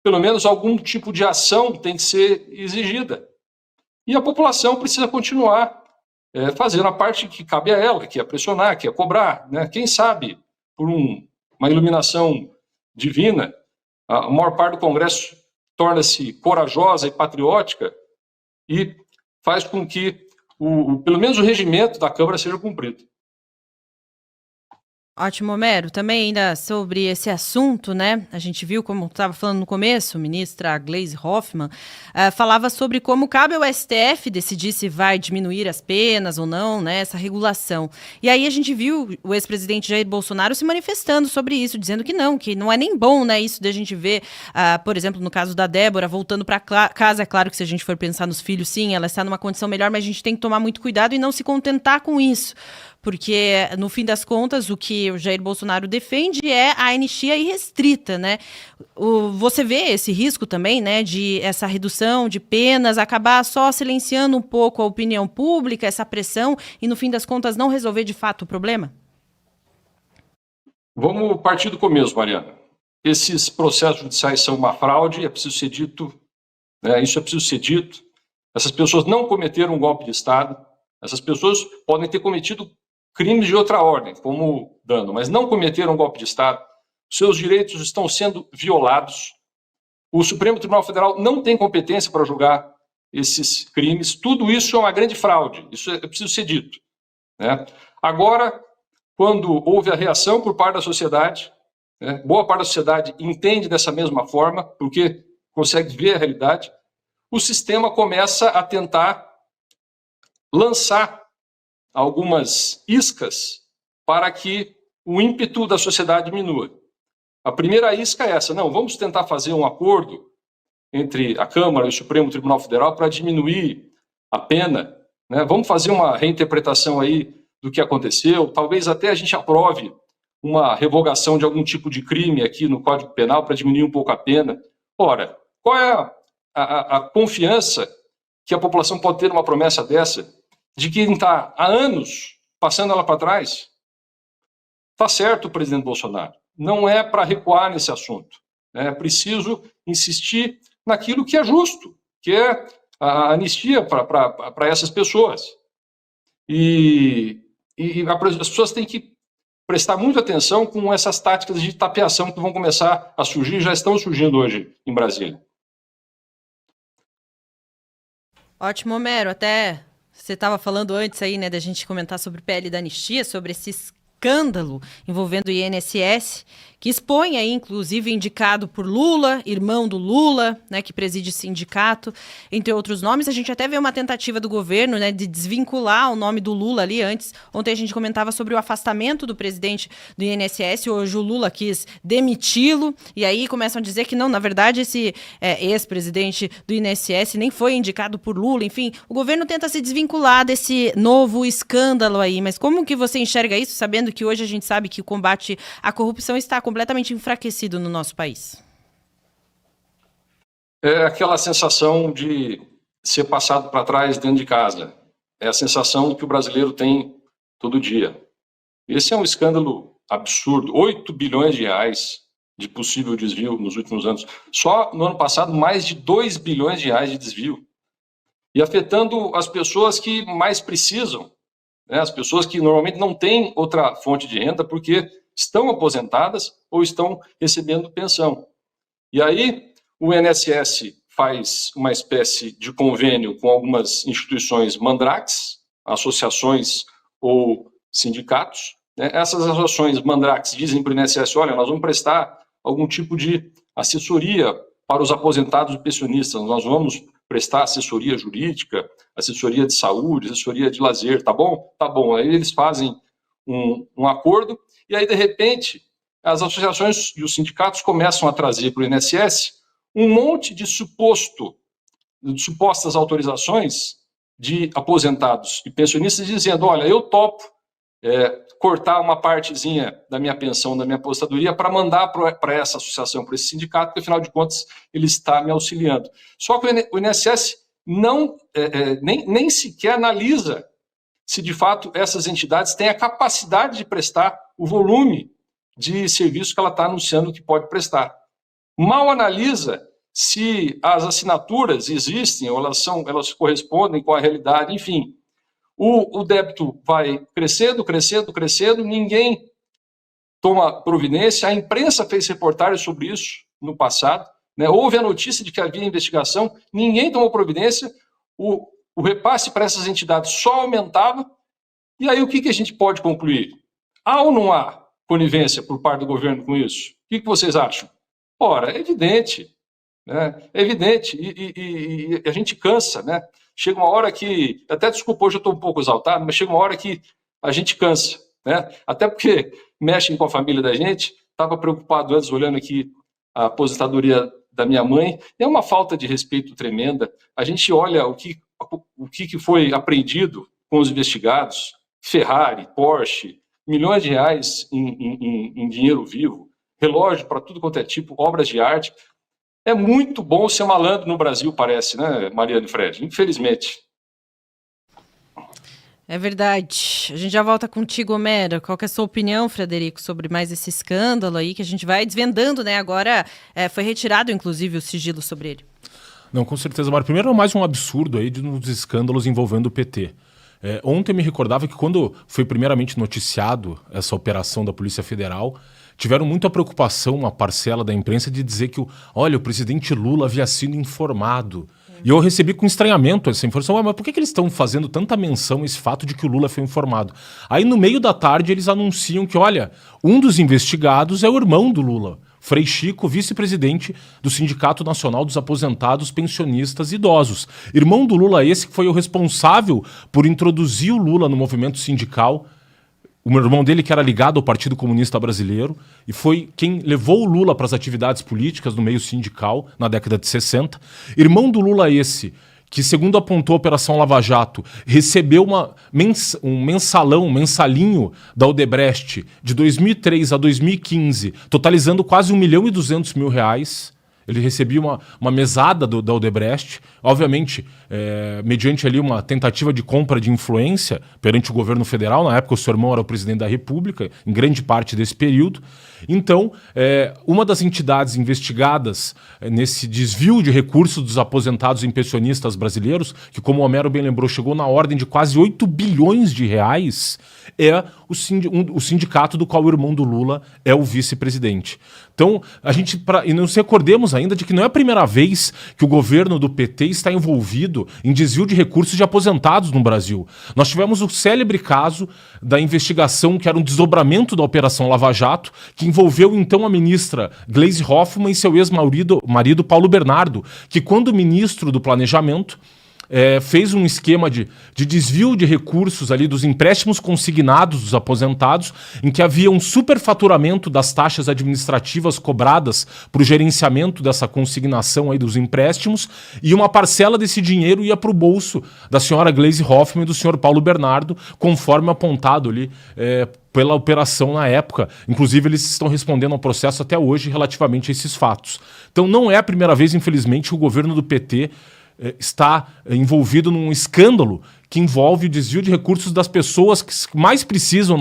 F: pelo menos algum tipo de ação tem que ser exigida. E a população precisa continuar fazendo a parte que cabe a ela, que é pressionar, que é cobrar. Né? Quem sabe, por uma iluminação divina, a maior parte do Congresso torna-se corajosa e patriótica e faz com que, pelo menos, o regimento da Câmara seja cumprido.
A: Ótimo, Homero. Também ainda sobre esse assunto, né? A gente viu, como estava falando no começo, a ministra Gleisi Hoffmann falava sobre como cabe ao STF decidir se vai diminuir as penas ou não, né? Essa regulação. E aí a gente viu o ex-presidente Jair Bolsonaro se manifestando sobre isso, dizendo que não é nem bom, né? Isso de a gente ver, por exemplo, no caso da Débora, voltando para casa. É claro que se a gente for pensar nos filhos, sim, ela está numa condição melhor, mas a gente tem que tomar muito cuidado e não se contentar com isso. Porque, no fim das contas, o que o Jair Bolsonaro defende é a anistia irrestrita, né? Você vê esse risco também, né, de essa redução de penas acabar só silenciando um pouco a opinião pública, essa pressão, e, no fim das contas, não resolver de fato o problema?
F: Vamos partir do começo, Mariana. Esses processos judiciais são uma fraude, é preciso ser dito, né, isso é preciso ser dito. Essas pessoas não cometeram um golpe de Estado, essas pessoas podem ter cometido crimes de outra ordem, como dano, mas não cometeram um golpe de Estado. Seus direitos estão sendo violados. O Supremo Tribunal Federal não tem competência para julgar esses crimes. Tudo isso é uma grande fraude. Isso é preciso ser dito, né? Agora, quando houve a reação por parte da sociedade, né, boa parte da sociedade entende dessa mesma forma, porque consegue ver a realidade, o sistema começa a tentar lançar algumas iscas para que o ímpeto da sociedade diminua. A primeira isca é essa: não, vamos tentar fazer um acordo entre a Câmara e o Supremo Tribunal Federal para diminuir a pena, né? Vamos fazer uma reinterpretação aí do que aconteceu, talvez até a gente aprove uma revogação de algum tipo de crime aqui no Código Penal para diminuir um pouco a pena. Ora, qual é a confiança que a população pode ter numa promessa dessa, de quem está há anos passando ela para trás? Está certo, presidente Bolsonaro. Não é para recuar nesse assunto. É preciso insistir naquilo que é justo, que é a anistia para essas pessoas. E as pessoas têm que prestar muita atenção com essas táticas de tapeação que vão começar a surgir, já estão surgindo hoje em Brasília.
A: Ótimo, Homero. Até você estava falando antes aí, né, da gente comentar sobre o PL da anistia, sobre esse escândalo envolvendo o INSS, que expõe aí, inclusive, indicado por Lula, irmão do Lula, né, que preside o sindicato, entre outros nomes. A gente até vê uma tentativa do governo, né, de desvincular o nome do Lula ali antes. Ontem a gente comentava sobre o afastamento do presidente do INSS, hoje o Lula quis demiti-lo, e aí começam a dizer que não, na verdade, esse ex-presidente do INSS nem foi indicado por Lula. Enfim, o governo tenta se desvincular desse novo escândalo aí. Mas como que você enxerga isso, sabendo que hoje a gente sabe que o combate à corrupção está completamente enfraquecido no nosso país?
F: É aquela sensação de ser passado para trás dentro de casa. É a sensação que o brasileiro tem todo dia. Esse é um escândalo absurdo. 8 bilhões de reais de possível desvio nos últimos anos. Só no ano passado, mais de 2 bilhões de reais de desvio. E afetando as pessoas que mais precisam, né? As pessoas que normalmente não têm outra fonte de renda porque estão aposentadas ou estão recebendo pensão. E aí o INSS faz uma espécie de convênio com algumas instituições mandrakes, associações ou sindicatos, né? Essas associações mandrakes dizem para o INSS: olha, nós vamos prestar algum tipo de assessoria para os aposentados e pensionistas, nós vamos prestar assessoria jurídica, assessoria de saúde, assessoria de lazer, tá bom? Tá bom. Aí eles fazem um acordo e aí, de repente, as associações e os sindicatos começam a trazer para o INSS um monte de supostas autorizações de aposentados e pensionistas dizendo: olha, eu topo cortar uma partezinha da minha pensão, da minha aposentadoria, para mandar para essa associação, para esse sindicato, porque, afinal de contas, ele está me auxiliando. Só que o INSS nem sequer analisa se, de fato, essas entidades têm a capacidade de prestar o volume de serviço que ela está anunciando que pode prestar. Mal analisa se as assinaturas existem ou elas correspondem com a realidade, enfim. O débito vai crescendo, ninguém toma providência. A imprensa fez reportagem sobre isso no passado, né? Houve a notícia de que havia investigação, ninguém tomou providência, o repasse para essas entidades só aumentava. E aí o que a gente pode concluir? Há ou não há conivência por parte do governo com isso? O que vocês acham? Ora, é evidente, né? É evidente, e a gente cansa, né? Chega uma hora que, até desculpa, hoje eu estou um pouco exaltado, mas chega uma hora que a gente cansa, né? Até porque mexem com a família da gente. Estava preocupado antes, olhando aqui a aposentadoria da minha mãe, é uma falta de respeito tremenda. A gente olha o que foi apreendido com os investigados, Ferrari, Porsche, milhões de reais em dinheiro vivo, relógio para tudo quanto é tipo, obras de arte. É muito bom ser malandro no Brasil, parece, né, Mariana e Fred? Infelizmente.
A: É verdade. A gente já volta contigo, Homero. Qual que é a sua opinião, Frederico, sobre mais esse escândalo aí que a gente vai desvendando, né? Agora foi retirado, inclusive, o sigilo sobre ele.
B: Não, com certeza, Mário. Primeiro, é mais um absurdo aí de uns escândalos envolvendo o PT. Ontem eu me recordava que quando foi primeiramente noticiado essa operação da Polícia Federal, tiveram muita preocupação, uma parcela da imprensa, de dizer que o presidente Lula havia sido informado. E eu recebi com estranhamento essa informação. Mas por que eles estão fazendo tanta menção a esse fato de que o Lula foi informado? Aí no meio da tarde eles anunciam que, um dos investigados é o irmão do Lula, Frei Chico, vice-presidente do Sindicato Nacional dos Aposentados Pensionistas Idosos. Irmão do Lula esse que foi o responsável por introduzir o Lula no movimento sindical. O irmão dele, que era ligado ao Partido Comunista Brasileiro, e foi quem levou o Lula para as atividades políticas no meio sindical na década de 60. Irmão do Lula esse, que, segundo apontou a Operação Lava Jato, recebeu um mensalinho da Odebrecht de 2003 a 2015, totalizando quase R$1.200.000. Ele recebia uma mesada da Odebrecht, obviamente, mediante ali uma tentativa de compra de influência perante o governo federal. Na época, o seu irmão era o presidente da República, em grande parte desse período. Então, uma das entidades investigadas nesse desvio de recursos dos aposentados e pensionistas brasileiros, que, como o Homero bem lembrou, chegou na ordem de quase 8 bilhões de reais, é o sindicato do qual o irmão do Lula é o vice-presidente. Então, e nos recordemos ainda de que não é a primeira vez que o governo do PT está envolvido em desvio de recursos de aposentados no Brasil. Nós tivemos o célebre caso da investigação, que era um desdobramento da Operação Lava Jato, que envolveu então a ministra Gleisi Hoffmann e seu ex-marido Paulo Bernardo, que, quando ministro do Planejamento, fez um esquema de desvio de recursos ali dos empréstimos consignados dos aposentados, em que havia um superfaturamento das taxas administrativas cobradas para o gerenciamento dessa consignação aí dos empréstimos, e uma parcela desse dinheiro ia para o bolso da senhora Gleisi Hoffmann e do senhor Paulo Bernardo, conforme apontado ali pela operação na época. Inclusive, eles estão respondendo ao processo até hoje relativamente a esses fatos. Então, não é a primeira vez, infelizmente, que o governo do PT está envolvido num escândalo que envolve o desvio de recursos das pessoas que mais precisam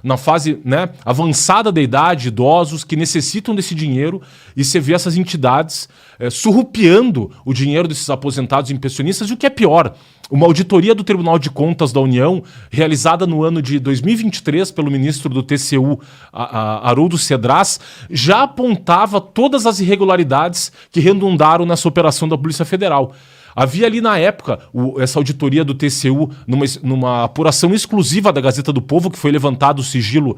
B: na fase, né, avançada da idade, idosos que necessitam desse dinheiro, e você vê essas entidades surrupiando o dinheiro desses aposentados e pensionistas. E o que é pior, uma auditoria do Tribunal de Contas da União, realizada no ano de 2023 pelo ministro do TCU, Haroldo Cedras, já apontava todas as irregularidades que redundaram nessa operação da Polícia Federal. Havia ali na época essa auditoria do TCU numa apuração exclusiva da Gazeta do Povo, que foi levantado o sigilo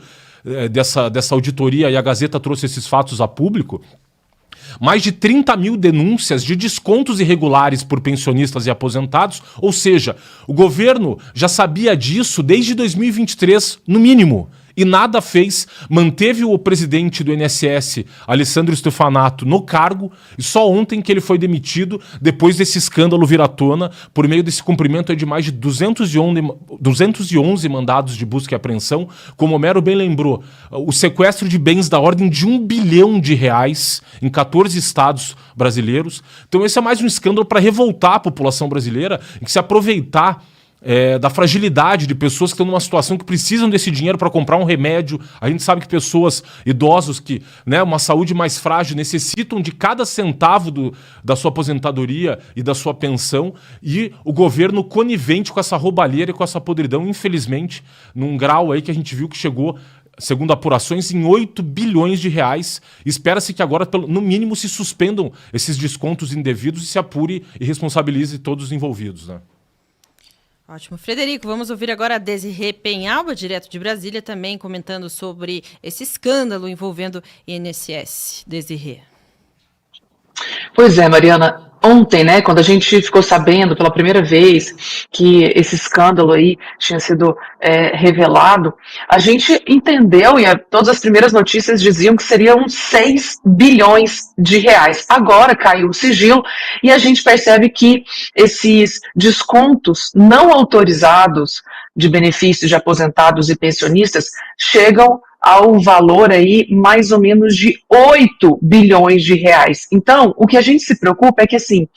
B: dessa auditoria, e a Gazeta trouxe esses fatos a público. Mais de 30 mil denúncias de descontos irregulares por pensionistas e aposentados, ou seja, o governo já sabia disso desde 2023, no mínimo, e nada fez. Manteve o presidente do INSS, Alessandro Stefanato, no cargo, e só ontem que ele foi demitido, depois desse escândalo vir à tona, por meio desse cumprimento de mais de 211 mandados de busca e apreensão. Como o Homero bem lembrou, o sequestro de bens da ordem de R$1 bilhão em 14 estados brasileiros. Então esse é mais um escândalo para revoltar a população brasileira, e que se aproveitar da fragilidade de pessoas que estão numa situação que precisam desse dinheiro para comprar um remédio. A gente sabe que pessoas, idosos, que, né, uma saúde mais frágil, necessitam de cada centavo da sua aposentadoria e da sua pensão, e o governo conivente com essa roubalheira e com essa podridão, infelizmente, num grau aí que a gente viu que chegou, segundo apurações, em R$8 bilhões. Espera-se que agora, no mínimo, se suspendam esses descontos indevidos e se apure e responsabilize todos os envolvidos, né?
A: Ótimo. Frederico, vamos ouvir agora a Desirê Penhalba, direto de Brasília, também comentando sobre esse escândalo envolvendo INSS. Desirê.
D: Pois é, Mariana. Ontem, né, quando a gente ficou sabendo pela primeira vez que esse escândalo aí tinha sido revelado, a gente entendeu, e todas as primeiras notícias diziam que seriam 6 bilhões de reais. Agora caiu o sigilo e a gente percebe que esses descontos não autorizados de benefícios de aposentados e pensionistas chegam ao valor aí mais ou menos de 8 bilhões de reais. Então, o que a gente se preocupa é que, assim,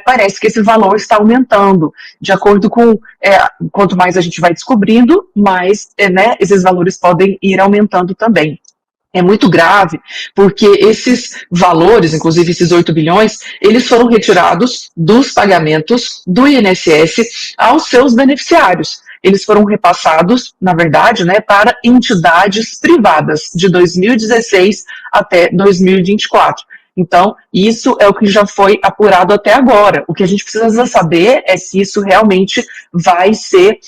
D: parece que esse valor está aumentando, de acordo com, quanto mais a gente vai descobrindo, mais, né, esses valores podem ir aumentando também. É muito grave, porque esses valores, inclusive esses 8 bilhões, eles foram retirados dos pagamentos do INSS aos seus beneficiários. Eles foram repassados, na verdade, né, para entidades privadas de 2016 até 2024. Então, isso é o que já foi apurado até agora. O que a gente precisa saber é se isso realmente vai ser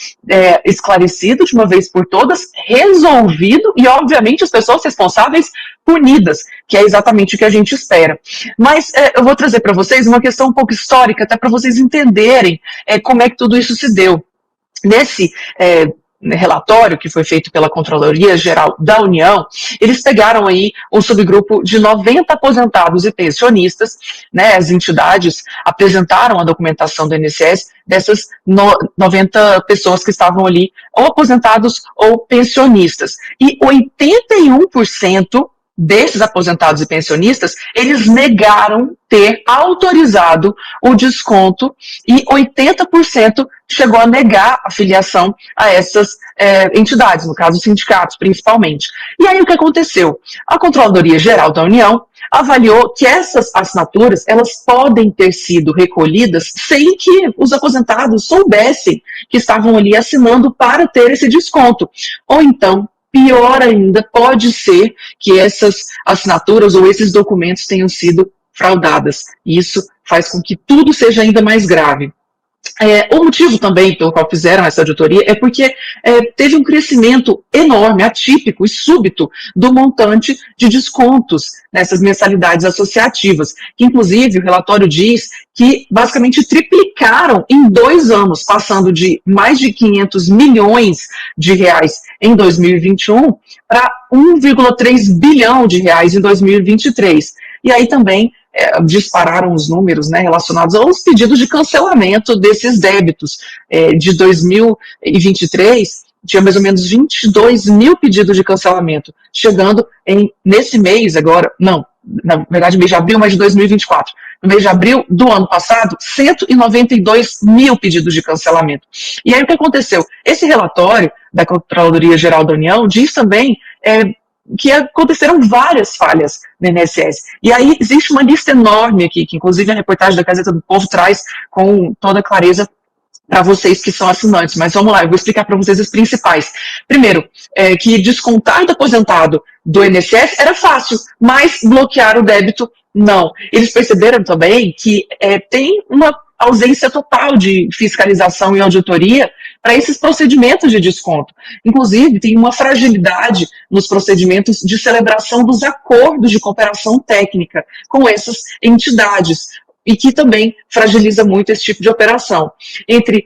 D: esclarecido de uma vez por todas, resolvido e, obviamente, as pessoas responsáveis punidas, que é exatamente o que a gente espera. Mas eu vou trazer para vocês uma questão um pouco histórica, até para vocês entenderem como é que tudo isso se deu. Nesse relatório que foi feito pela Controladoria Geral da União, eles pegaram aí um subgrupo de 90 aposentados e pensionistas, né, as entidades apresentaram a documentação do INSS dessas 90 pessoas que estavam ali ou aposentados ou pensionistas, e 81% desses aposentados e pensionistas, eles negaram ter autorizado o desconto e 80% chegou a negar a filiação a essas entidades, no caso sindicatos principalmente. E aí o que aconteceu? A Controladoria Geral da União avaliou que essas assinaturas, elas podem ter sido recolhidas sem que os aposentados soubessem que estavam ali assinando para ter esse desconto. Ou então, pior ainda, pode ser que essas assinaturas ou esses documentos tenham sido fraudadas. E isso faz com que tudo seja ainda mais grave. O motivo também pelo qual fizeram essa auditoria é porque teve um crescimento enorme, atípico e súbito do montante de descontos nessas mensalidades associativas, que inclusive o relatório diz que basicamente triplicaram em 2 anos, passando de mais de 500 milhões de reais em 2021 para 1,3 bilhão de reais em 2023. E aí também dispararam os números, né, relacionados aos pedidos de cancelamento desses débitos. De 2023, tinha mais ou menos 22 mil pedidos de cancelamento, chegando nesse mês agora, não, na verdade mês de abril, mas de 2024. No mês de abril do ano passado, 192 mil pedidos de cancelamento. E aí o que aconteceu? Esse relatório da Controladoria Geral da União diz também que aconteceram várias falhas no INSS. E aí existe uma lista enorme aqui, que inclusive a reportagem da Gazeta do Povo traz com toda clareza para vocês que são assinantes. Mas vamos lá, eu vou explicar para vocês as principais. Primeiro, que descontar do aposentado do INSS era fácil, mas bloquear o débito, não. Eles perceberam também que tem uma ausência total de fiscalização e auditoria para esses procedimentos de desconto. Inclusive, tem uma fragilidade nos procedimentos de celebração dos acordos de cooperação técnica com essas entidades, e que também fragiliza muito esse tipo de operação. Entre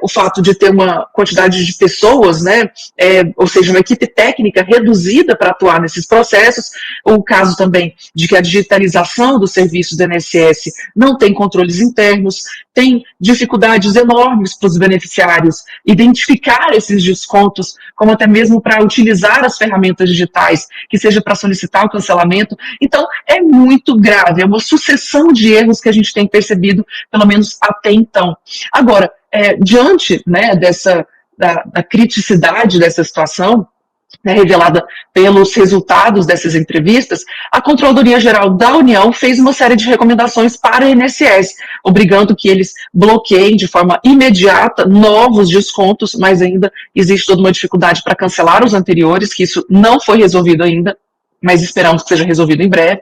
D: o fato de ter uma quantidade de pessoas, né, ou seja, uma equipe técnica reduzida para atuar nesses processos, o caso também de que a digitalização dos serviços do INSS não tem controles internos, tem dificuldades enormes para os beneficiários identificar esses descontos, como até mesmo para utilizar as ferramentas digitais, que seja para solicitar o cancelamento. Então, é muito grave, é uma sucessão de erros que a gente tem percebido, pelo menos até então. Agora, diante, né, da criticidade dessa situação, né, revelada pelos resultados dessas entrevistas, a Controladoria Geral da União fez uma série de recomendações para a INSS, obrigando que eles bloqueiem de forma imediata novos descontos, mas ainda existe toda uma dificuldade para cancelar os anteriores, que isso não foi resolvido ainda. mas esperamos que seja resolvido em breve.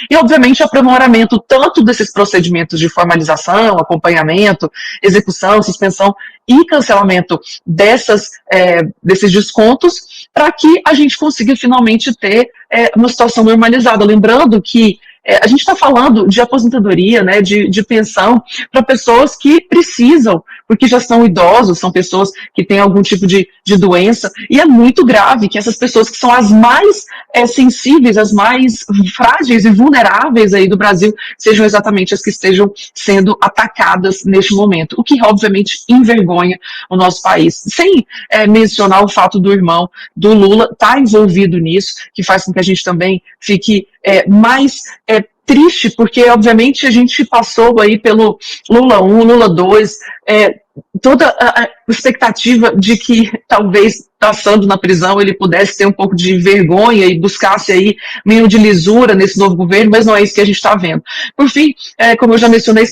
D: E, obviamente, aprimoramento tanto desses procedimentos de formalização, acompanhamento, execução, suspensão e cancelamento desses descontos, para que a gente consiga finalmente ter uma situação normalizada. Lembrando que a gente está falando de aposentadoria, né, de pensão para pessoas que precisam, porque já são idosos, são pessoas que têm algum tipo de doença, e é muito grave que essas pessoas que são as mais sensíveis, as mais frágeis e vulneráveis aí do Brasil, sejam exatamente as que estejam sendo atacadas neste momento, o que obviamente envergonha o nosso país. Sem mencionar o fato do irmão do Lula estar envolvido nisso, que faz com que a gente também fique mais triste, porque obviamente a gente passou aí pelo Lula 1, Lula 2, toda a expectativa de que talvez passando na prisão ele pudesse ter um pouco de vergonha e buscasse aí meio de lisura nesse novo governo, mas não é isso que a gente está vendo. Por fim, como eu já mencionei,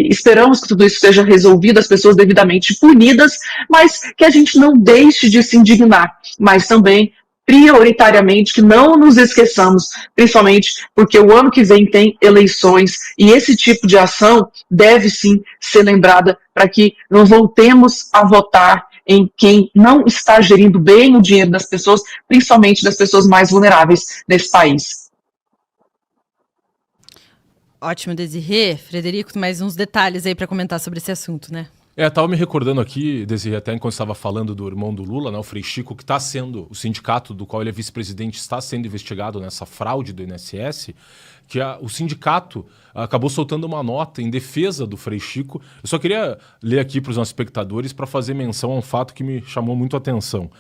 D: esperamos que tudo isso seja resolvido, as pessoas devidamente punidas, mas que a gente não deixe de se indignar, mas também prioritariamente, que não nos esqueçamos, principalmente porque o ano que vem tem eleições, e esse tipo de ação deve sim ser lembrada para que não voltemos a votar em quem não está gerindo bem o dinheiro das pessoas, principalmente das pessoas mais vulneráveis desse país.
A: Ótimo, Desirê. Frederico, mais uns detalhes aí para comentar sobre esse assunto, né?
B: Estava me recordando aqui, Desirê, até enquanto estava falando do irmão do Lula, né, o Frei Chico, que está sendo, o sindicato do qual ele é vice-presidente, está sendo investigado nessa fraude do INSS, que o sindicato acabou soltando uma nota em defesa do Frei Chico. Eu só queria ler aqui para os nossos espectadores para fazer menção a um fato que me chamou muito a atenção.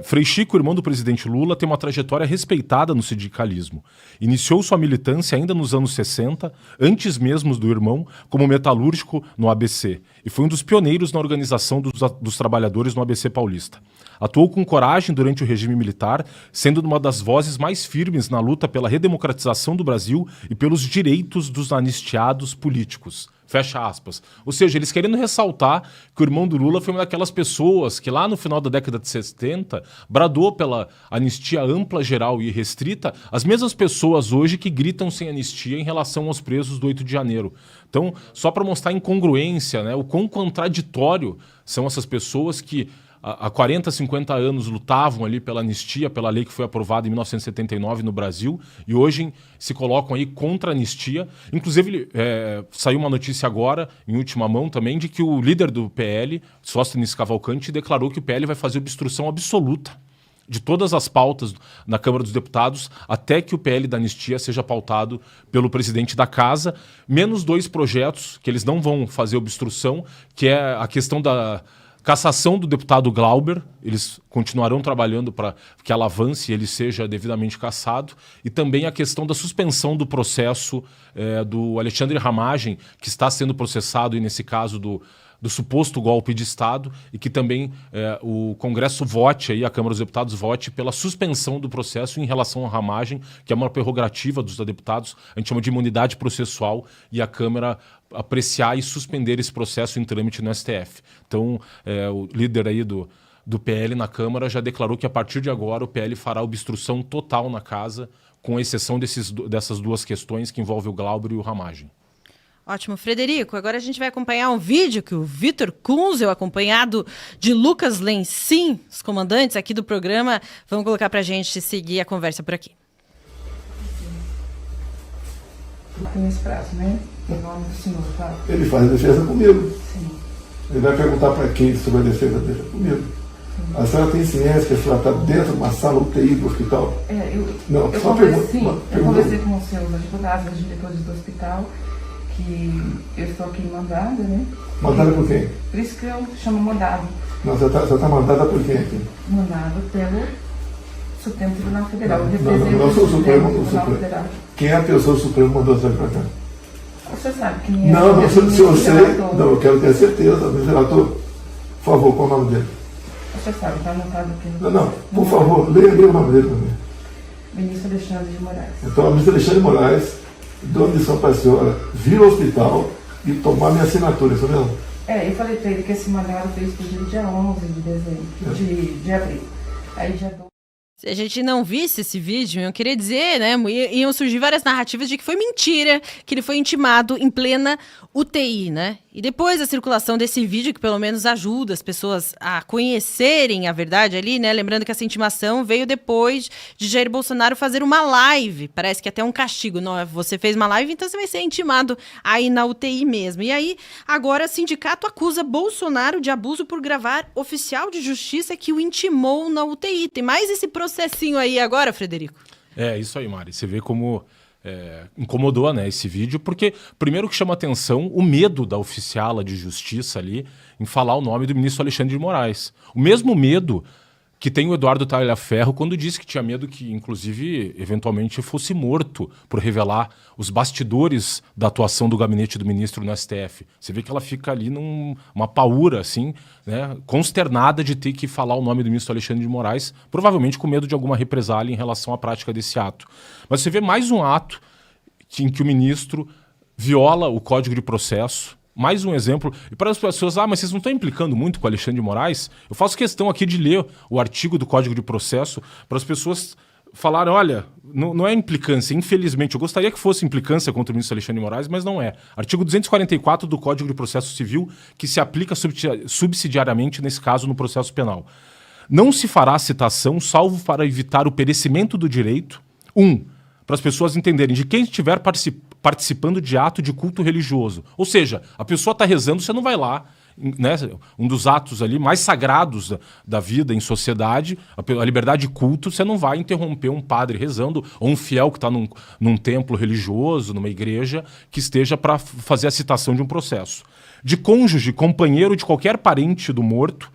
B: Frei Chico, irmão do presidente Lula, tem uma trajetória respeitada no sindicalismo. Iniciou sua militância ainda nos anos 60, antes mesmo do irmão, como metalúrgico no ABC, e foi um dos pioneiros na organização dos trabalhadores no ABC paulista. Atuou com coragem durante o regime militar, sendo uma das vozes mais firmes na luta pela redemocratização do Brasil e pelos direitos dos anistiados políticos. Fecha aspas. Ou seja, eles querendo ressaltar que o irmão do Lula foi uma daquelas pessoas que lá no final da década de 70 bradou pela anistia ampla, geral e restrita, as mesmas pessoas hoje que gritam sem anistia em relação aos presos do 8 de janeiro. Então, só para mostrar a incongruência, né, o quão contraditório são essas pessoas que há 40, 50 anos lutavam ali pela anistia, pela lei que foi aprovada em 1979 no Brasil, e hoje se colocam aí contra a anistia. Inclusive, saiu uma notícia agora, em última mão também, de que o líder do PL, Sóstenes Cavalcanti, declarou que o PL vai fazer obstrução absoluta de todas as pautas na Câmara dos Deputados, até que o PL da anistia seja pautado pelo presidente da Casa, menos 2 projetos que eles não vão fazer obstrução, que é a questão da cassação do deputado Glauber. Eles continuarão trabalhando para que ela avance e ele seja devidamente cassado, e também a questão da suspensão do processo do Alexandre Ramagem, que está sendo processado, e nesse caso do suposto golpe de Estado, e que também o Congresso vote, aí, a Câmara dos Deputados vote pela suspensão do processo em relação à Ramagem, que é uma prerrogativa dos deputados, a gente chama de imunidade processual, e a Câmara apreciar e suspender esse processo em trâmite no STF. Então, o líder aí do PL na Câmara já declarou que a partir de agora o PL fará obstrução total na Casa, com exceção dessas 2 questões que envolvem o Glauber e o Ramagem.
A: Ótimo, Frederico. Agora a gente vai acompanhar um vídeo que o Vitor Kunzel, acompanhado de Lucas Lencin, os comandantes aqui do programa, vão colocar para a gente seguir a conversa por aqui.
G: Tem esse prazo, né? Em nome do senhor, tá?
H: Ele faz a defesa comigo.
G: Sim.
H: Ele vai perguntar para quem sobre a defesa dele comigo. Sim. A senhora tem ciência que a senhora está dentro de uma sala UTI do hospital?
G: Eu conversei com os seus advogados, os diretores do hospital, que eu estou aqui mandada, né?
H: Mandada por quem?
G: Por isso que eu chamo mandado.
H: Não, você está mandada por quem aqui?
G: Mandado pelo Supremo Tribunal Federal.
H: Não sou o Supremo Federal. Quem é a pessoa do Supremo que mandou você para cá?
G: Você sabe quem é?
H: Não, se eu sei, não, eu quero ter certeza. O relator, por favor, qual é o nome dele?
G: Você sabe, está anotado aqui.
H: Não, por favor, leia o nome dele para mim.
G: Ministro Alexandre de Moraes.
H: Então, o ministro Alexandre de Moraes deu a missão para a senhora vir ao hospital e tomar minha assinatura, isso mesmo?
G: Eu falei para ele que esse mandado foi expedido dia 11 de dezembro, de abril. Aí dia 12.
A: Se a gente não visse esse vídeo, eu queria dizer, né, iam surgir várias narrativas de que foi mentira, que ele foi intimado em plena UTI, né? E depois da circulação desse vídeo, que pelo menos ajuda as pessoas a conhecerem a verdade ali, né? Lembrando que essa intimação veio depois de Jair Bolsonaro fazer uma live. Parece que até um castigo. Não, você fez uma live, então você vai ser intimado aí na UTI mesmo. E aí, agora, o sindicato acusa Bolsonaro de abuso por gravar oficial de justiça que o intimou na UTI. Tem mais esse processinho aí agora, Frederico?
B: É, isso aí, Mari. Você vê como incomodou, né, esse vídeo, porque primeiro que chama atenção o medo da oficiala de justiça ali em falar o nome do ministro Alexandre de Moraes. O mesmo medo que tem o Eduardo Talhaferro quando disse que tinha medo que, inclusive, eventualmente fosse morto por revelar os bastidores da atuação do gabinete do ministro no STF. Você vê que ela fica ali numa paura, assim, né, consternada de ter que falar o nome do ministro Alexandre de Moraes, provavelmente com medo de alguma represália em relação à prática desse ato. Mas você vê mais um ato em que o ministro viola o Código de Processo. Mais um exemplo. E para as pessoas, mas vocês não estão implicando muito com o Alexandre de Moraes? Eu faço questão aqui de ler o artigo do Código de Processo para as pessoas falarem, olha, não é implicância, infelizmente. Eu gostaria que fosse implicância contra o ministro Alexandre de Moraes, mas não é. Artigo 244 do Código de Processo Civil, que se aplica subsidiariamente, nesse caso, no processo penal. Não se fará citação, salvo para evitar o perecimento do direito. Para as pessoas entenderem de quem estiver participando de ato de culto religioso. Ou seja, a pessoa está rezando, você não vai lá, né? Um dos atos ali mais sagrados da vida em sociedade, a liberdade de culto, você não vai interromper um padre rezando ou um fiel que está num templo religioso, numa igreja, que esteja para fazer a citação de um processo. De cônjuge, companheiro de qualquer parente do morto,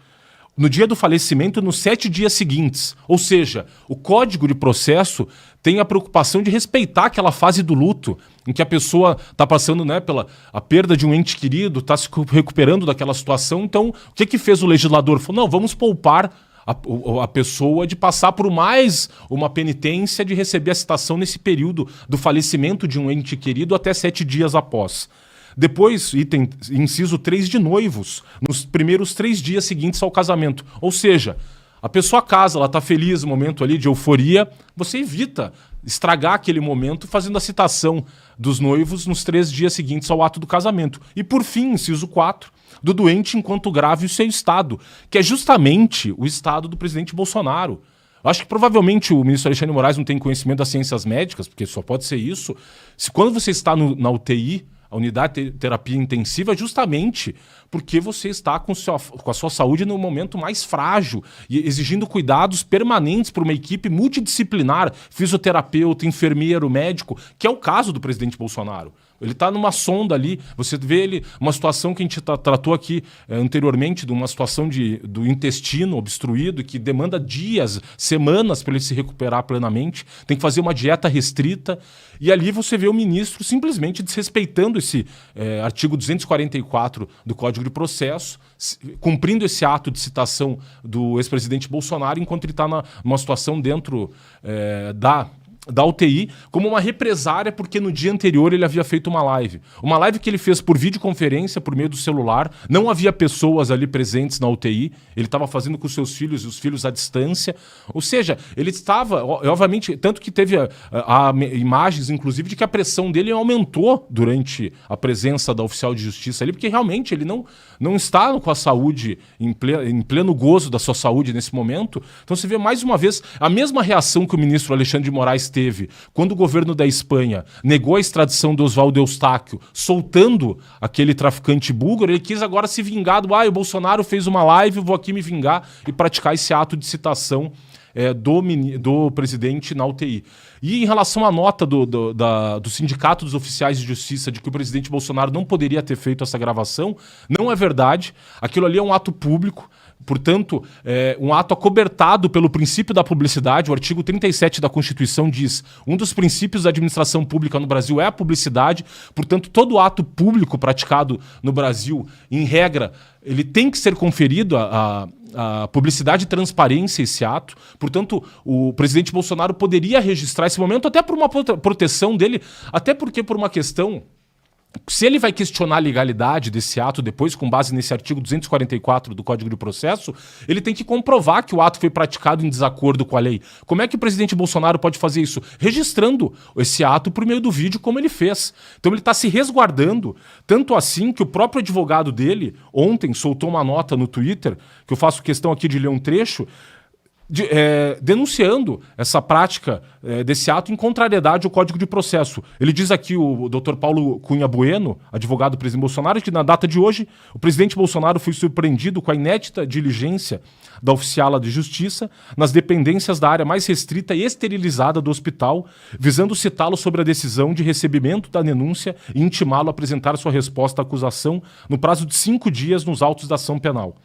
B: no dia do falecimento, nos 7 dias seguintes. Ou seja, o Código de Processo tem a preocupação de respeitar aquela fase do luto, em que a pessoa está passando, né, pela a perda de um ente querido, está se recuperando daquela situação. Então, o que fez o legislador? Falou, não, vamos poupar a pessoa de passar por mais uma penitência de receber a citação nesse período do falecimento de um ente querido até 7 dias após. Depois, inciso 3, de noivos, nos primeiros 3 dias seguintes ao casamento. Ou seja, a pessoa casa, ela está feliz, um momento ali de euforia, você evita estragar aquele momento fazendo a citação dos noivos nos 3 dias seguintes ao ato do casamento. E por fim, inciso 4, do doente enquanto grave o seu estado, que é justamente o estado do presidente Bolsonaro. Eu acho que provavelmente o ministro Alexandre de Moraes não tem conhecimento das ciências médicas, porque só pode ser isso. Se quando você está na UTI, a unidade de terapia intensiva, justamente porque você está com a sua saúde no momento mais frágil e exigindo cuidados permanentes por uma equipe multidisciplinar, fisioterapeuta, enfermeiro, médico, que é o caso do presidente Bolsonaro. Ele está numa sonda ali, você vê ele, uma situação que a gente tratou aqui anteriormente, de uma situação do intestino obstruído, que demanda dias, semanas para ele se recuperar plenamente, tem que fazer uma dieta restrita, e ali você vê o ministro simplesmente desrespeitando esse artigo 244 do Código de Processo, cumprindo esse ato de citação do ex-presidente Bolsonaro, enquanto ele está numa situação dentro da UTI, como uma represária, porque no dia anterior ele havia feito uma live. Uma live que ele fez por videoconferência, por meio do celular. Não havia pessoas ali presentes na UTI. Ele estava fazendo com seus filhos e os filhos à distância. Ou seja, ele estava, obviamente, tanto que teve imagens, inclusive, de que a pressão dele aumentou durante a presença da oficial de justiça ali, porque realmente ele não está com a saúde, em pleno gozo da sua saúde nesse momento. Então você vê mais uma vez a mesma reação que o ministro Alexandre de Moraes teve quando o governo da Espanha negou a extradição do Oswaldo Eustáquio, soltando aquele traficante búlgaro. Ele quis agora se vingar o Bolsonaro fez uma live, vou aqui me vingar e praticar esse ato de citação do presidente na UTI. E em relação à nota do Sindicato dos Oficiais de Justiça de que o presidente Bolsonaro não poderia ter feito essa gravação, não é verdade. Aquilo ali é um ato público, portanto, um ato acobertado pelo princípio da publicidade. O artigo 37 da Constituição diz: um dos princípios da administração pública no Brasil é a publicidade, portanto, todo ato público praticado no Brasil, em regra, ele tem que ser conferido a publicidade e transparência esse ato. Portanto, o presidente Bolsonaro poderia registrar esse momento até por uma proteção dele, até porque por uma questão Se ele vai questionar a legalidade desse ato depois, com base nesse artigo 244 do Código de Processo, ele tem que comprovar que o ato foi praticado em desacordo com a lei. Como é que o presidente Bolsonaro pode fazer isso? Registrando esse ato por meio do vídeo, como ele fez. Então ele está se resguardando, tanto assim que o próprio advogado dele, ontem, soltou uma nota no Twitter, que eu faço questão aqui de ler um trecho, denunciando essa prática desse ato em contrariedade ao Código de Processo. Ele diz aqui, o Dr. Paulo Cunha Bueno, advogado do presidente Bolsonaro, que na data de hoje o presidente Bolsonaro foi surpreendido com a inédita diligência da oficiala de justiça nas dependências da área mais restrita e esterilizada do hospital, visando citá-lo sobre a decisão de recebimento da denúncia e intimá-lo a apresentar sua resposta à acusação no prazo de 5 dias nos autos da ação penal.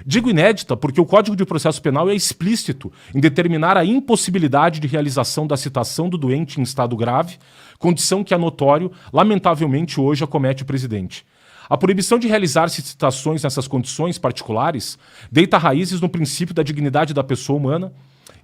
B: Digo inédita porque o Código de Processo Penal é explícito em determinar a impossibilidade de realização da citação do doente em estado grave, condição que é notório, lamentavelmente, hoje acomete o presidente. A proibição de realizar-se citações nessas condições particulares deita raízes no princípio da dignidade da pessoa humana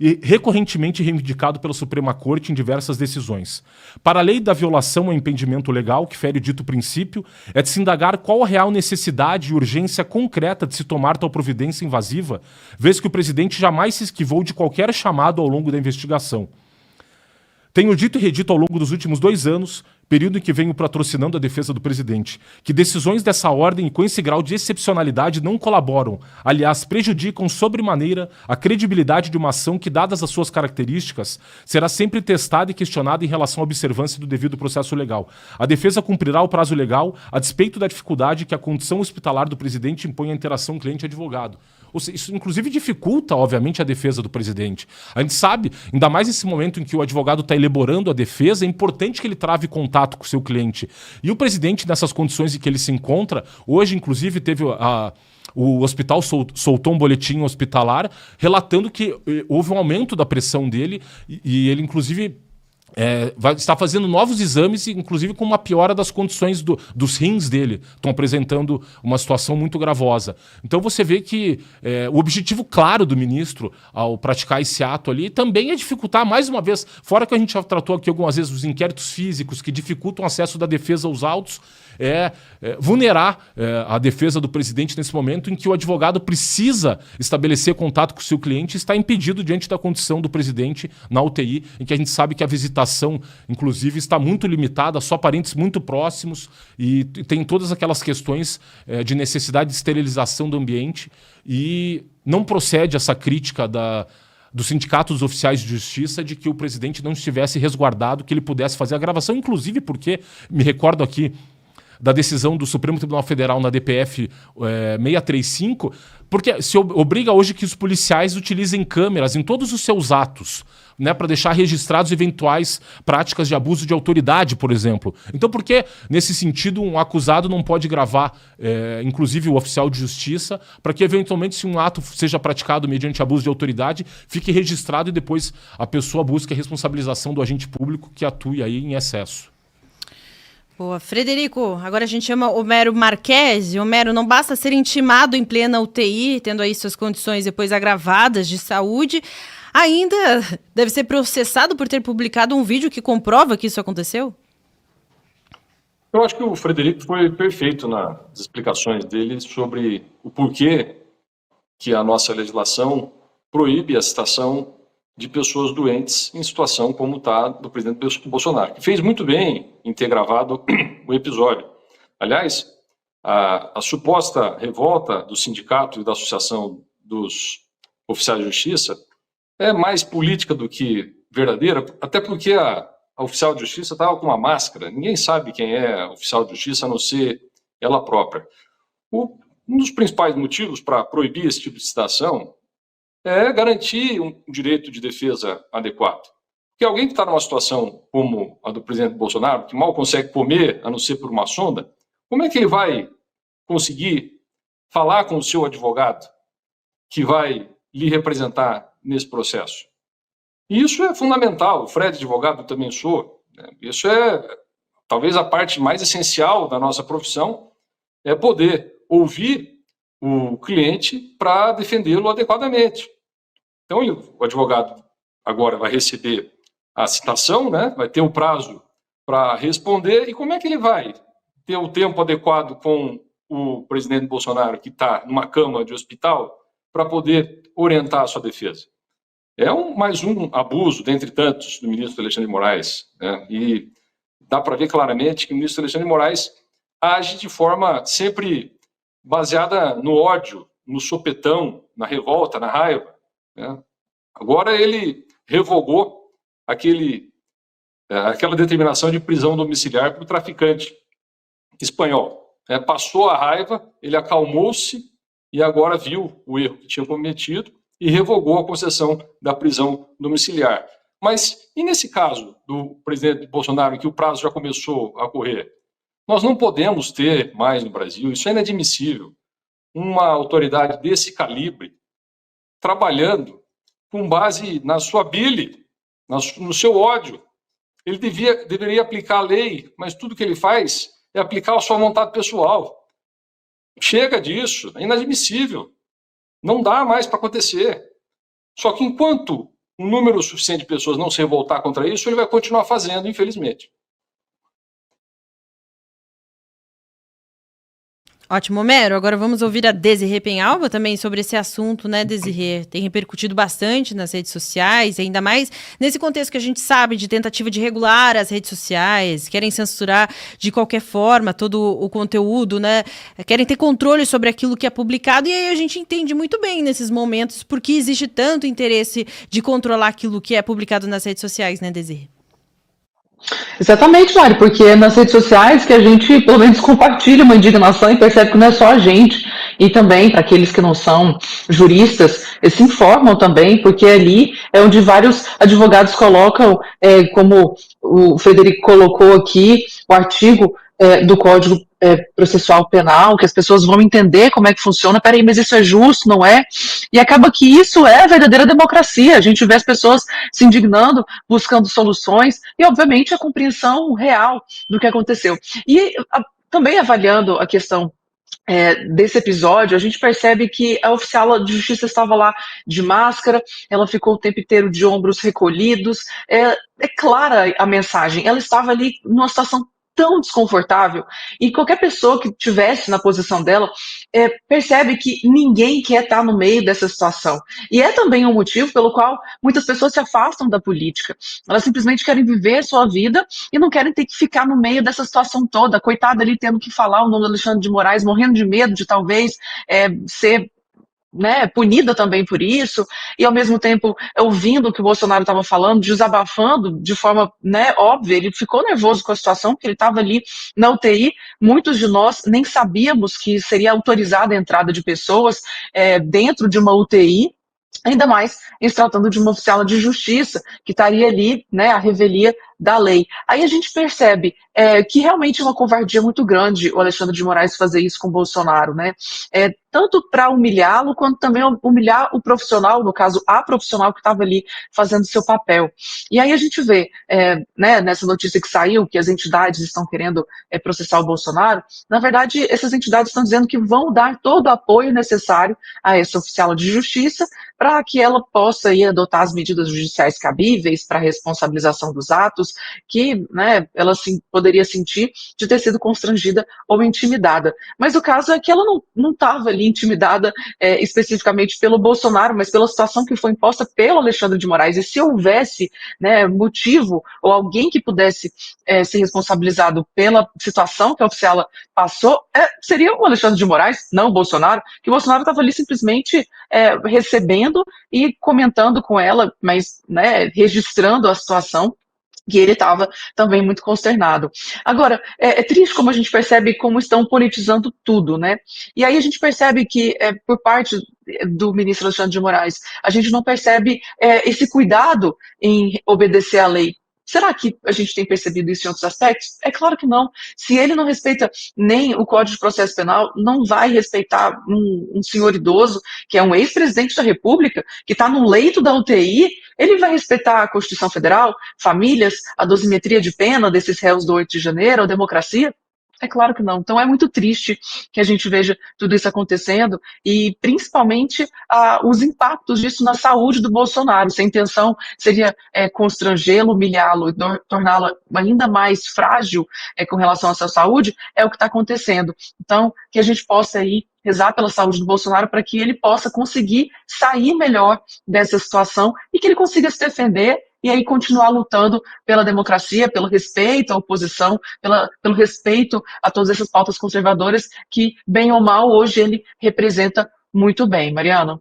B: e recorrentemente reivindicado pela Suprema Corte em diversas decisões. Para a lei da violação ao impedimento legal, que fere o dito princípio, é de se indagar qual a real necessidade e urgência concreta de se tomar tal providência invasiva, vez que o presidente jamais se esquivou de qualquer chamado ao longo da investigação. Tenho dito e redito ao longo dos últimos 2 anos, período em que venho patrocinando a defesa do presidente, que decisões dessa ordem e com esse grau de excepcionalidade não colaboram, aliás, prejudicam sobremaneira a credibilidade de uma ação que, dadas as suas características, será sempre testada e questionada em relação à observância do devido processo legal. A defesa cumprirá o prazo legal, a despeito da dificuldade que a condição hospitalar do presidente impõe à interação cliente-advogado. Isso, inclusive, dificulta, obviamente, a defesa do presidente. A gente sabe, ainda mais nesse momento em que o advogado está elaborando a defesa, é importante que ele trave contato com o seu cliente. E o presidente, nessas condições em que ele se encontra, hoje, inclusive, teve o hospital soltou um boletim hospitalar relatando que houve um aumento da pressão dele e ele, inclusive, está fazendo novos exames, inclusive com uma piora das condições dos rins dele. Estão apresentando uma situação muito gravosa. Então você vê que o objetivo claro do ministro ao praticar esse ato ali também é dificultar, mais uma vez, fora que a gente já tratou aqui algumas vezes os inquéritos físicos que dificultam o acesso da defesa aos autos, vulnerar a defesa do presidente nesse momento em que o advogado precisa estabelecer contato com o seu cliente e está impedido diante da condição do presidente na UTI, em que a gente sabe que a visitação, inclusive, está muito limitada, só parentes muito próximos e tem todas aquelas questões de necessidade de esterilização do ambiente e não procede essa crítica dos sindicatos oficiais de justiça de que o presidente não estivesse resguardado, que ele pudesse fazer a gravação, inclusive porque, me recordo aqui, da decisão do Supremo Tribunal Federal na DPF 635, porque se obriga hoje que os policiais utilizem câmeras em todos os seus atos, né, para deixar registrados eventuais práticas de abuso de autoridade, por exemplo. Então, por que, nesse sentido, um acusado não pode gravar, inclusive o oficial de justiça, para que, eventualmente, se um ato seja praticado mediante abuso de autoridade, fique registrado e depois a pessoa busque a responsabilização do agente público que atue aí em excesso?
A: Boa. Frederico, agora a gente chama Homero Marquesi. Homero, não basta ser intimado em plena UTI, tendo aí suas condições depois agravadas de saúde, ainda deve ser processado por ter publicado um vídeo que comprova que isso aconteceu?
F: Eu acho que o Frederico foi perfeito nas explicações dele sobre o porquê que a nossa legislação proíbe a citação de pessoas doentes em situação como está do presidente Bolsonaro, que fez muito bem em ter gravado o episódio. Aliás, a suposta revolta do sindicato e da associação dos oficiais de justiça é mais política do que verdadeira, até porque a oficial de justiça estava com uma máscara, ninguém sabe quem é a oficial de justiça a não ser ela própria. Um dos principais motivos para proibir esse tipo de citação é garantir um direito de defesa adequado. Porque alguém que está numa situação como a do presidente Bolsonaro, que mal consegue comer, a não ser por uma sonda, como é que ele vai conseguir falar com o seu advogado que vai lhe representar nesse processo? E isso é fundamental. O Fred, advogado, também sou. Isso é talvez a parte mais essencial da nossa profissão, é poder ouvir o cliente para defendê-lo adequadamente. Então, o advogado agora vai receber a citação, né? Vai ter um prazo para responder, e como é que ele vai ter o tempo adequado com o presidente Bolsonaro, que está numa cama de hospital, para poder orientar a sua defesa. É mais um abuso, dentre tantos, do ministro Alexandre de Moraes, né? E dá para ver claramente que o ministro Alexandre de Moraes age de forma sempre baseada no ódio, no sopetão, na revolta, na raiva, né? Agora ele revogou aquela determinação de prisão domiciliar para o traficante espanhol. Passou a raiva, ele acalmou-se e agora viu o erro que tinha cometido e revogou a concessão da prisão domiciliar. Mas e nesse caso do presidente Bolsonaro, em que o prazo já começou a correr? Nós não podemos ter mais no Brasil, isso é inadmissível, uma autoridade desse calibre trabalhando com base na sua bile, no seu ódio. Ele deveria aplicar a lei, mas tudo que ele faz é aplicar a sua vontade pessoal. Chega disso, é inadmissível. Não dá mais para acontecer. Só que enquanto um número suficiente de pessoas não se revoltar contra isso, ele vai continuar fazendo, infelizmente.
A: Ótimo, Homero. Agora vamos ouvir a Desirê Penhalva também sobre esse assunto, né, Desirê? Tem repercutido bastante nas redes sociais, ainda mais nesse contexto que a gente sabe de tentativa de regular as redes sociais, querem censurar de qualquer forma todo o conteúdo, né? Querem ter controle sobre aquilo que é publicado, e aí a gente entende muito bem nesses momentos porque existe tanto interesse de controlar aquilo que é publicado nas redes sociais, né, Desirê?
D: Exatamente, Mari, porque é nas redes sociais que a gente, pelo menos, compartilha uma indignação e percebe que não é só a gente. E também, para aqueles que não são juristas, se informam também, porque ali é onde vários advogados colocam, como o Frederico colocou aqui, o artigo do Código Processual Penal, que as pessoas vão entender como é que funciona. Peraí, mas isso é justo, não é? E acaba que isso é a verdadeira democracia. A gente vê as pessoas se indignando, buscando soluções e, obviamente, a compreensão real do que aconteceu. E também avaliando a questão desse episódio, a gente percebe que a oficial de justiça estava lá de máscara, ela ficou o tempo inteiro de ombros recolhidos, é clara a mensagem, ela estava ali numa situação tão desconfortável, e qualquer pessoa que estivesse na posição dela percebe que ninguém quer estar no meio dessa situação, e é também um motivo pelo qual muitas pessoas se afastam da política. Elas simplesmente querem viver a sua vida e não querem ter que ficar no meio dessa situação toda, coitada ali tendo que falar o nome do Alexandre de Moraes, morrendo de medo de talvez ser punida também por isso, e ao mesmo tempo ouvindo o que o Bolsonaro estava falando, desabafando de forma óbvia. Ele ficou nervoso com a situação, porque ele estava ali na UTI, muitos de nós nem sabíamos que seria autorizada a entrada de pessoas dentro de uma UTI, ainda mais em se tratando de uma oficial de justiça, que estaria ali, à revelia da lei. Aí a gente percebe que realmente é uma covardia muito grande o Alexandre de Moraes fazer isso com o Bolsonaro, tanto para humilhá-lo, quanto também humilhar o profissional, no caso, a profissional que estava ali fazendo seu papel. E aí a gente vê, nessa notícia que saiu, que as entidades estão querendo processar o Bolsonaro. Na verdade, essas entidades estão dizendo que vão dar todo o apoio necessário a essa oficial de justiça para que ela possa aí adotar as medidas judiciais cabíveis para a responsabilização dos atos que ela poderia sentir de ter sido constrangida ou intimidada. Mas o caso é que ela não estava ali intimidada especificamente pelo Bolsonaro, mas pela situação que foi imposta pelo Alexandre de Moraes. E se houvesse motivo ou alguém que pudesse ser responsabilizado pela situação que a oficial passou, seria o Alexandre de Moraes, não o Bolsonaro, que o Bolsonaro estava ali simplesmente recebendo e comentando com ela, mas registrando a situação, que ele estava também muito consternado. Agora, é triste como a gente percebe como estão politizando tudo, E aí a gente percebe que, por parte do ministro Alexandre de Moraes, a gente não percebe esse cuidado em obedecer à lei. Será que a gente tem percebido isso em outros aspectos? É claro que não. Se ele não respeita nem o Código de Processo Penal, não vai respeitar um senhor idoso, que é um ex-presidente da República, que está no leito da UTI. Ele vai respeitar a Constituição Federal, famílias, a dosimetria de pena desses réus do 8 de janeiro, a democracia? É claro que não. Então é muito triste que a gente veja tudo isso acontecendo e principalmente os impactos disso na saúde do Bolsonaro. Se a intenção seria constrangê-lo, humilhá-lo e torná-lo ainda mais frágil com relação à sua saúde, é o que está acontecendo. Então, que a gente possa aí rezar pela saúde do Bolsonaro para que ele possa conseguir sair melhor dessa situação e que ele consiga se defender e aí continuar lutando pela democracia, pelo respeito à oposição, pelo respeito a todas essas pautas conservadoras que, bem ou mal, hoje ele representa muito bem. Mariana?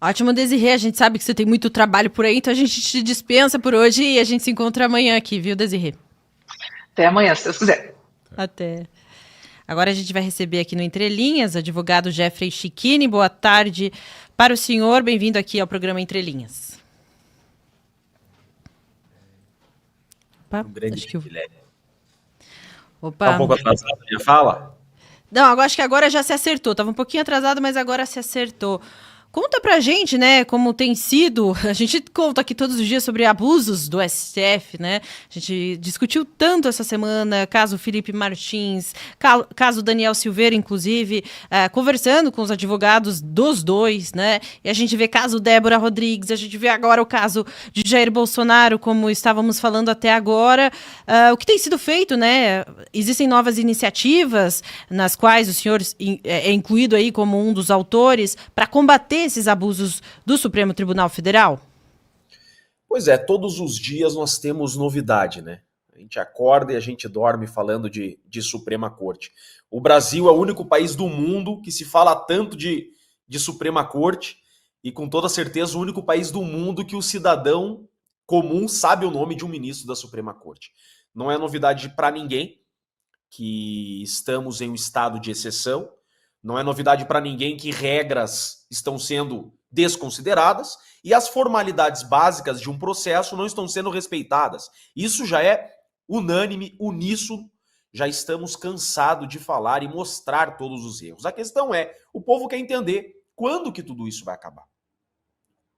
A: Ótimo, Desirê. A gente sabe que você tem muito trabalho por aí, então a gente te dispensa por hoje e a gente se encontra amanhã aqui, viu, Desirê?
D: Até amanhã, se Deus quiser.
A: Até. Agora a gente vai receber aqui no Entre Linhas o advogado Jeffrey Chiquini. Boa tarde para o senhor. Bem-vindo aqui ao programa Entre Linhas. Opa,
I: Um grande
A: acho que
I: privilégio.
A: Opa.
I: Tá um pouco atrasado a minha fala?
A: Não, acho que agora já se acertou. Tava um pouquinho atrasado, mas agora se acertou. Conta pra gente, né, como tem sido. A gente conta aqui todos os dias sobre abusos do STF, né? A gente discutiu tanto essa semana, caso Felipe Martins, caso Daniel Silveira, inclusive, conversando com os advogados dos dois, né? E a gente vê caso Débora Rodrigues, a gente vê agora o caso de Jair Bolsonaro, como estávamos falando até agora. O que tem sido feito, né? Existem novas iniciativas nas quais o senhor é incluído aí como um dos autores para combater esses abusos do Supremo Tribunal Federal?
I: Pois é, todos os dias nós temos novidade, né? A gente acorda e a gente dorme falando de Suprema Corte. O Brasil é o único país do mundo que se fala tanto de Suprema Corte e, com toda certeza, o único país do mundo que o cidadão comum sabe o nome de um ministro da Suprema Corte. Não é novidade para ninguém que estamos em um estado de exceção. Não é novidade para ninguém que regras estão sendo desconsideradas e as formalidades básicas de um processo não estão sendo respeitadas. Isso já é unânime, uníssono, já estamos cansados de falar e mostrar todos os erros. A questão é, o povo quer entender quando que tudo isso vai acabar.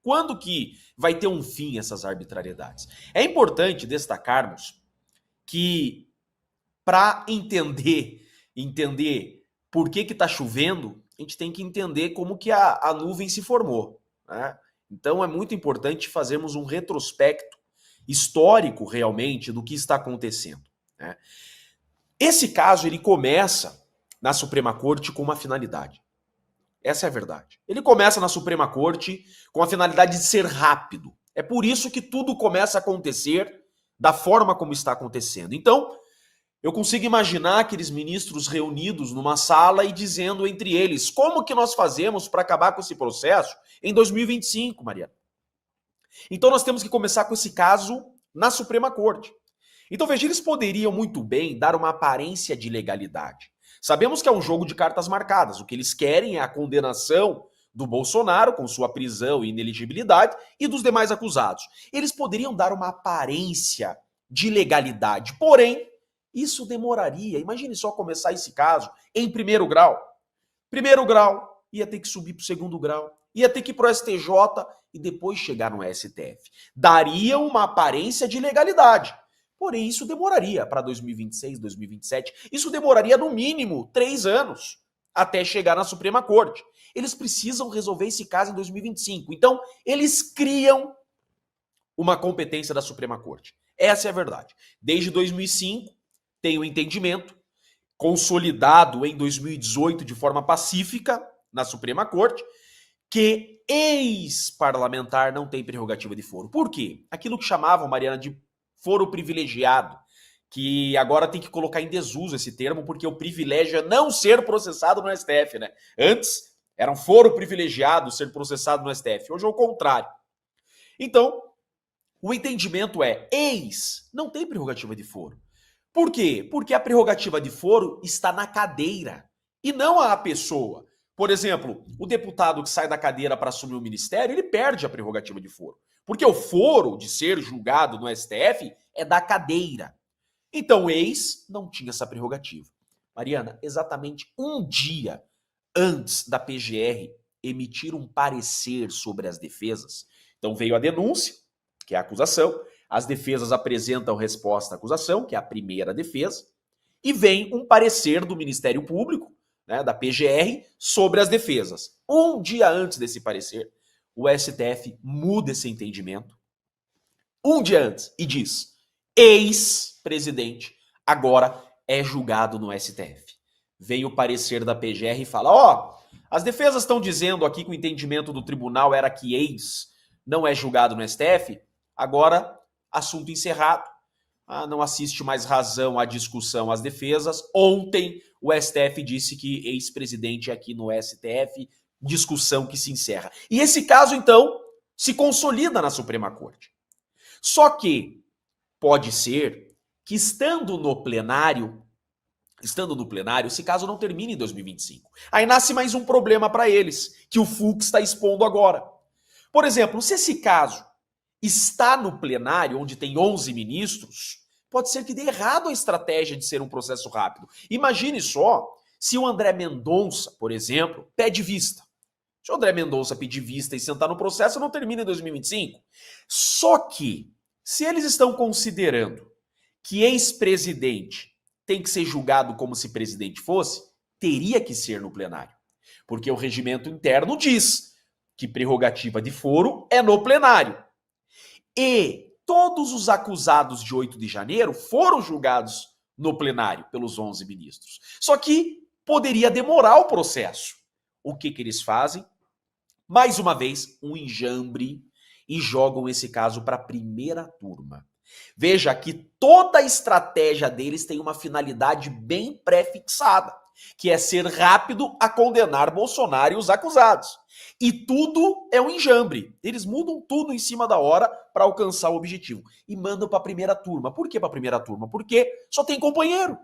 I: Quando que vai ter um fim essas arbitrariedades? É importante destacarmos que para entender por que está chovendo, a gente tem que entender como que a nuvem se formou, né? Então é muito importante fazermos um retrospecto histórico realmente do que está acontecendo, né? Esse caso ele começa na Suprema Corte com uma finalidade. Essa é a verdade. Ele começa na Suprema Corte com a finalidade de ser rápido. É por isso que tudo começa a acontecer da forma como está acontecendo. Então, eu consigo imaginar aqueles ministros reunidos numa sala e dizendo entre eles, como que nós fazemos para acabar com esse processo em 2025, Mariana? Então nós temos que começar com esse caso na Suprema Corte. Então veja, eles poderiam muito bem dar uma aparência de legalidade. Sabemos que é um jogo de cartas marcadas. O que eles querem é a condenação do Bolsonaro com sua prisão e ineligibilidade e dos demais acusados. Eles poderiam dar uma aparência de legalidade, porém, isso demoraria. Imagine só começar esse caso em primeiro grau. Primeiro grau, ia ter que subir para o segundo grau, ia ter que ir para o STJ e depois chegar no STF. Daria uma aparência de legalidade. Porém, isso demoraria para 2026, 2027. Isso demoraria no mínimo 3 anos até chegar na Suprema Corte. Eles precisam resolver esse caso em 2025. Então, eles criam uma competência da Suprema Corte. Essa é a verdade. Desde 2005, tem o entendimento, consolidado em 2018 de forma pacífica na Suprema Corte, que ex-parlamentar não tem prerrogativa de foro. Por quê? Aquilo que chamavam, Mariana, de foro privilegiado, que agora tem que colocar em desuso esse termo, porque o privilégio é não ser processado no STF, né? Antes, era um foro privilegiado ser processado no STF. Hoje é o contrário. Então, o entendimento é, ex não tem prerrogativa de foro. Por quê? Porque a prerrogativa de foro está na cadeira e não a pessoa. Por exemplo, o deputado que sai da cadeira para assumir o ministério, ele perde a prerrogativa de foro. Porque o foro de ser julgado no STF é da cadeira. Então, o ex não tinha essa prerrogativa. Mariana, exatamente um dia antes da PGR emitir um parecer sobre as defesas, então veio a denúncia, que é a acusação, as defesas apresentam resposta à acusação, que é a primeira defesa, e vem um parecer do Ministério Público, né, da PGR, sobre as defesas. Um dia antes desse parecer, o STF muda esse entendimento. Um dia antes, e diz: ex-presidente agora é julgado no STF. Veio o parecer da PGR e fala: as defesas estão dizendo aqui que o entendimento do tribunal era que ex não é julgado no STF, agora assunto encerrado. Não assiste mais razão à discussão às defesas. Ontem o STF disse que ex-presidente aqui no STF, discussão que se encerra. E esse caso, então, se consolida na Suprema Corte. Só que pode ser que estando no plenário, esse caso não termine em 2025. Aí nasce mais um problema para eles, que o Fux está expondo agora. Por exemplo, se esse caso está no plenário, onde tem 11 ministros, pode ser que dê errado a estratégia de ser um processo rápido. Imagine só se o André Mendonça, por exemplo, pede vista. Se o André Mendonça pedir vista e sentar no processo, não termina em 2025. Só que, se eles estão considerando que ex-presidente tem que ser julgado como se presidente fosse, teria que ser no plenário. Porque o regimento interno diz que prerrogativa de foro é no plenário. E todos os acusados de 8 de janeiro foram julgados no plenário pelos 11 ministros. Só que poderia demorar o processo. O que eles fazem? Mais uma vez, um enjambre e jogam esse caso para a primeira turma. Veja que toda a estratégia deles tem uma finalidade bem pré-fixada, que é ser rápido a condenar Bolsonaro e os acusados. E tudo é um enjambre. Eles mudam tudo em cima da hora para alcançar o objetivo. E mandam para a primeira turma. Por que para a primeira turma? Porque só tem companheiro.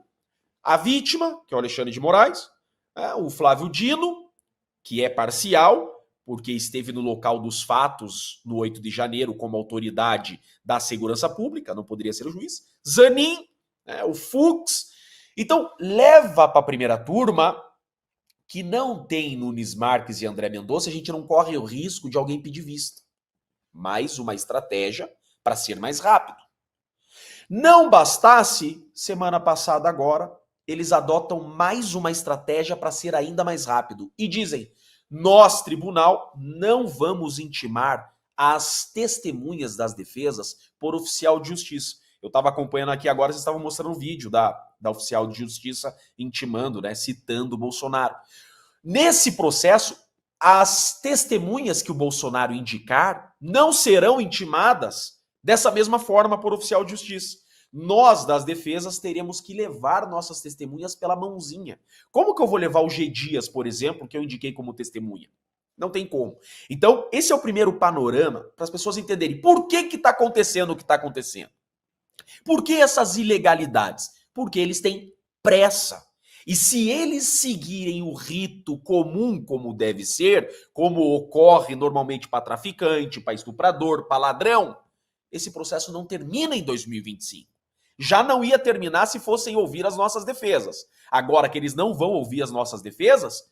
I: A vítima, que é o Alexandre de Moraes, o Flávio Dino, que é parcial, porque esteve no local dos fatos no 8 de janeiro como autoridade da segurança pública, não poderia ser o juiz. Zanin, o Fux. Então, leva para a primeira turma, que não tem Nunes Marques e André Mendonça, a gente não corre o risco de alguém pedir vista. Mais uma estratégia para ser mais rápido. Não bastasse, semana passada agora, eles adotam mais uma estratégia para ser ainda mais rápido. E dizem: nós, tribunal, não vamos intimar as testemunhas das defesas por oficial de justiça. Eu estava acompanhando aqui agora, vocês estavam mostrando um vídeo da oficial de justiça intimando, citando o Bolsonaro. Nesse processo, as testemunhas que o Bolsonaro indicar não serão intimadas dessa mesma forma por oficial de justiça. Nós, das defesas, teremos que levar nossas testemunhas pela mãozinha. Como que eu vou levar o G. Dias, por exemplo, que eu indiquei como testemunha? Não tem como. Então, esse é o primeiro panorama para as pessoas entenderem por que está acontecendo o que está acontecendo. Por que essas ilegalidades? Porque eles têm pressa. E se eles seguirem o rito comum como deve ser, como ocorre normalmente para traficante, para estuprador, para ladrão, esse processo não termina em 2025. Já não ia terminar se fossem ouvir as nossas defesas. Agora que eles não vão ouvir as nossas defesas,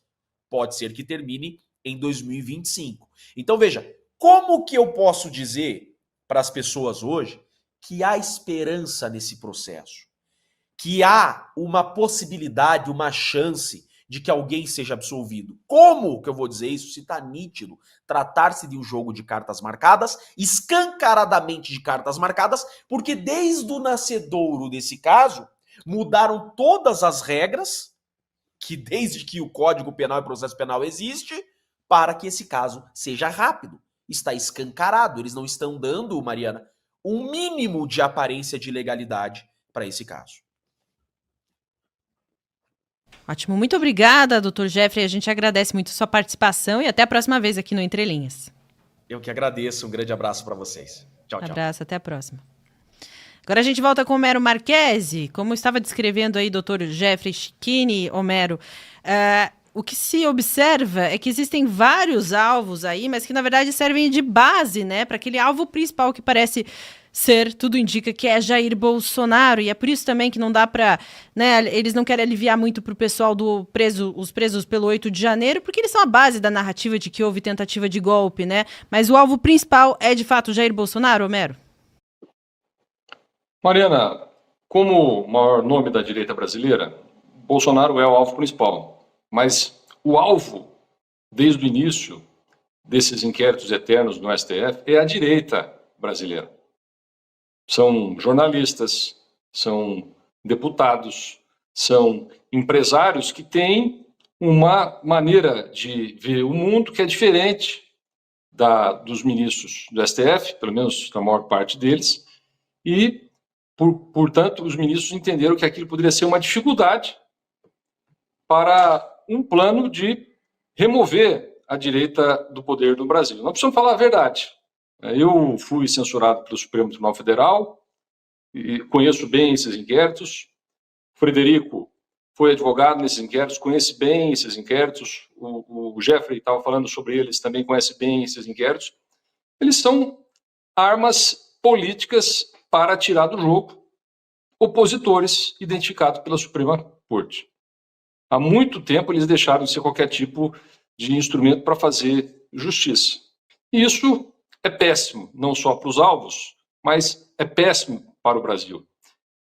I: pode ser que termine em 2025. Então veja, como que eu posso dizer para as pessoas hoje que há esperança nesse processo? Que há uma possibilidade, uma chance de que alguém seja absolvido? Como que eu vou dizer isso se está nítido tratar-se de um jogo de cartas marcadas, escancaradamente de cartas marcadas, porque desde o nascedouro desse caso, mudaram todas as regras, que desde que o Código Penal e Processo Penal existe, para que esse caso seja rápido. Está escancarado, eles não estão dando, Mariana, um mínimo de aparência de legalidade para esse caso.
A: Ótimo, muito obrigada, doutor Jeffrey. A gente agradece muito a sua participação e até a próxima vez aqui no Entre Linhas.
I: Eu que agradeço, um grande abraço para vocês. Tchau, tchau.
A: Abraço, até a próxima. Agora a gente volta com o Homero Marchese. Como estava descrevendo aí doutor Jeffrey Schichini, Homero, o que se observa é que existem vários alvos aí, mas que na verdade servem de base, né, para aquele alvo principal que parece ser, tudo indica que é Jair Bolsonaro, e é por isso também que não dá para, né, eles não querem aliviar muito para o pessoal os presos pelo 8 de janeiro, porque eles são a base da narrativa de que houve tentativa de golpe, né, mas o alvo principal é de fato Jair Bolsonaro, Homero?
F: Mariana, como o maior nome da direita brasileira, Bolsonaro é o alvo principal. Mas o alvo, desde o início desses inquéritos eternos no STF, é a direita brasileira. São jornalistas, são deputados, são empresários que têm uma maneira de ver o mundo que é diferente dos ministros do STF, pelo menos da maior parte deles, e, portanto, os ministros entenderam que aquilo poderia ser uma dificuldade para um plano de remover a direita do poder do Brasil. Nós precisamos falar a verdade. Eu fui censurado pelo Supremo Tribunal Federal, e conheço bem esses inquéritos. Frederico foi advogado nesses inquéritos, conhece bem esses inquéritos. O Jeffrey estava falando sobre eles, também conhece bem esses inquéritos. Eles são armas políticas para tirar do jogo opositores identificados pela Suprema Corte. Há muito tempo eles deixaram de ser qualquer tipo de instrumento para fazer justiça. E isso é péssimo, não só para os alvos, mas é péssimo para o Brasil.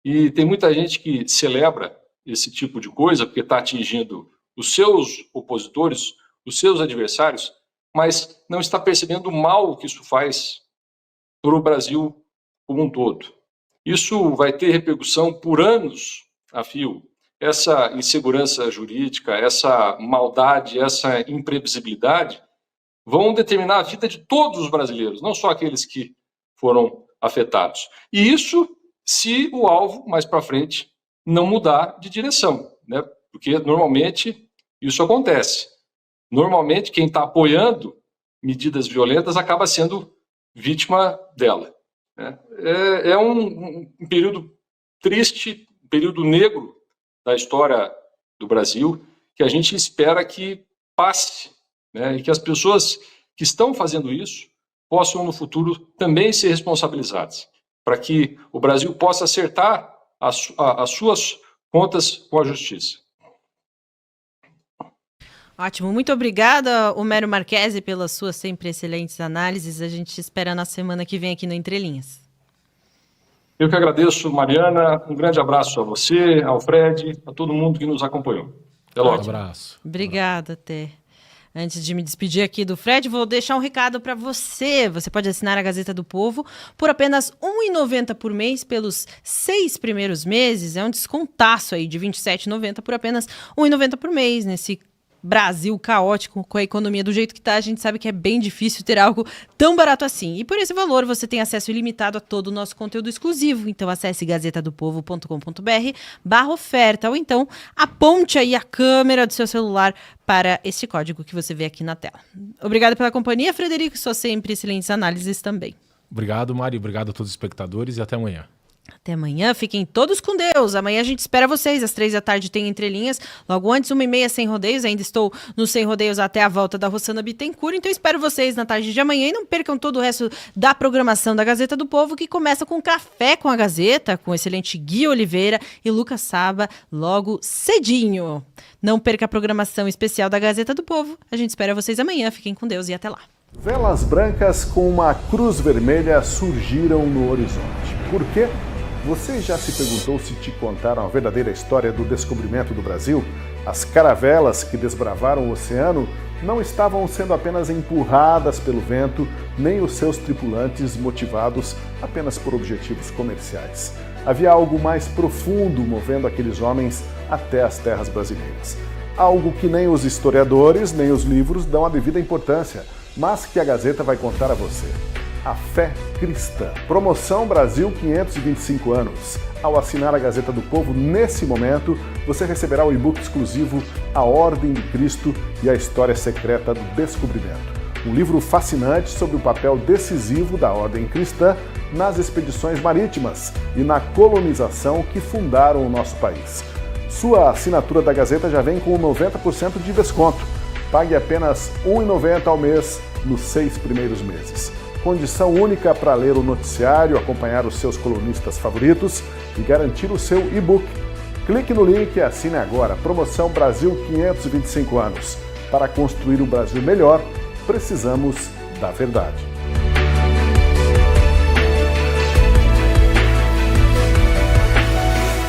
F: E tem muita gente que celebra esse tipo de coisa, porque está atingindo os seus opositores, os seus adversários, mas não está percebendo o mal que isso faz para o Brasil como um todo. Isso vai ter repercussão por anos a fio. Essa insegurança jurídica, essa maldade, essa imprevisibilidade vão determinar a vida de todos os brasileiros, não só aqueles que foram afetados. E isso se o alvo, mais para frente, não mudar de direção, né? Porque normalmente isso acontece. Normalmente quem está apoiando medidas violentas acaba sendo vítima dela, né? É um período triste, um período negro da história do Brasil, que a gente espera que passe, né? E que as pessoas que estão fazendo isso possam no futuro também ser responsabilizadas, para que o Brasil possa acertar as suas contas com a justiça.
A: Ótimo, muito obrigada, Homero Marchese, pelas suas sempre excelentes análises. A gente espera na semana que vem aqui no Entre Linhas.
F: Eu que agradeço, Mariana. Um grande abraço a você, ao Fred, a todo mundo que nos acompanhou. Até logo.
B: Um abraço.
A: Obrigada, até. Antes de me despedir aqui do Fred, vou deixar um recado para você. Você pode assinar a Gazeta do Povo por apenas R$ 1,90 por mês pelos 6 primeiros meses. É um descontaço aí de R$ 27,90 por apenas R$ 1,90 por mês. Nesse Brasil caótico, com a economia do jeito que tá, a gente sabe que é bem difícil ter algo tão barato assim. E por esse valor você tem acesso ilimitado a todo o nosso conteúdo exclusivo. Então acesse gazetadopovo.com.br/oferta ou então aponte aí a câmera do seu celular para esse código que você vê aqui na tela. Obrigada pela companhia, Frederico, suas sempre excelentes análises também.
B: Obrigado, Mari, obrigado a todos os espectadores e até amanhã.
A: Até amanhã, fiquem todos com Deus. Amanhã a gente espera vocês, às 3h tem Entre Linhas. Logo antes, 1h30 Sem Rodeios. Ainda estou no Sem Rodeios até a volta da Rossana Bittencourt. Então espero vocês na tarde de amanhã. E não percam todo o resto da programação da Gazeta do Povo, que começa com Café com a Gazeta, com o excelente Gui Oliveira e Lucas Saba, logo cedinho. Não perca a programação especial da Gazeta do Povo. A gente espera vocês amanhã. Fiquem com Deus e até lá.
J: Velas brancas com uma cruz vermelha surgiram no horizonte. Por quê? Você já se perguntou se te contaram a verdadeira história do descobrimento do Brasil? As caravelas que desbravaram o oceano não estavam sendo apenas empurradas pelo vento, nem os seus tripulantes motivados apenas por objetivos comerciais. Havia algo mais profundo movendo aqueles homens até as terras brasileiras. Algo que nem os historiadores, nem os livros dão a devida importância, mas que a Gazeta vai contar a você. A fé cristã. Promoção Brasil 525 anos. Ao assinar a Gazeta do Povo, nesse momento, você receberá o e-book exclusivo A Ordem de Cristo e a História Secreta do Descobrimento. Um livro fascinante sobre o papel decisivo da Ordem Cristã nas expedições marítimas e na colonização que fundaram o nosso país. Sua assinatura da Gazeta já vem com 90% de desconto. Pague apenas R$ 1,90 ao mês nos 6 primeiros meses. Condição única para ler o noticiário, acompanhar os seus colunistas favoritos e garantir o seu e-book. Clique no link e assine agora. Promoção Brasil 525 anos. Para construir um Brasil melhor, precisamos da verdade.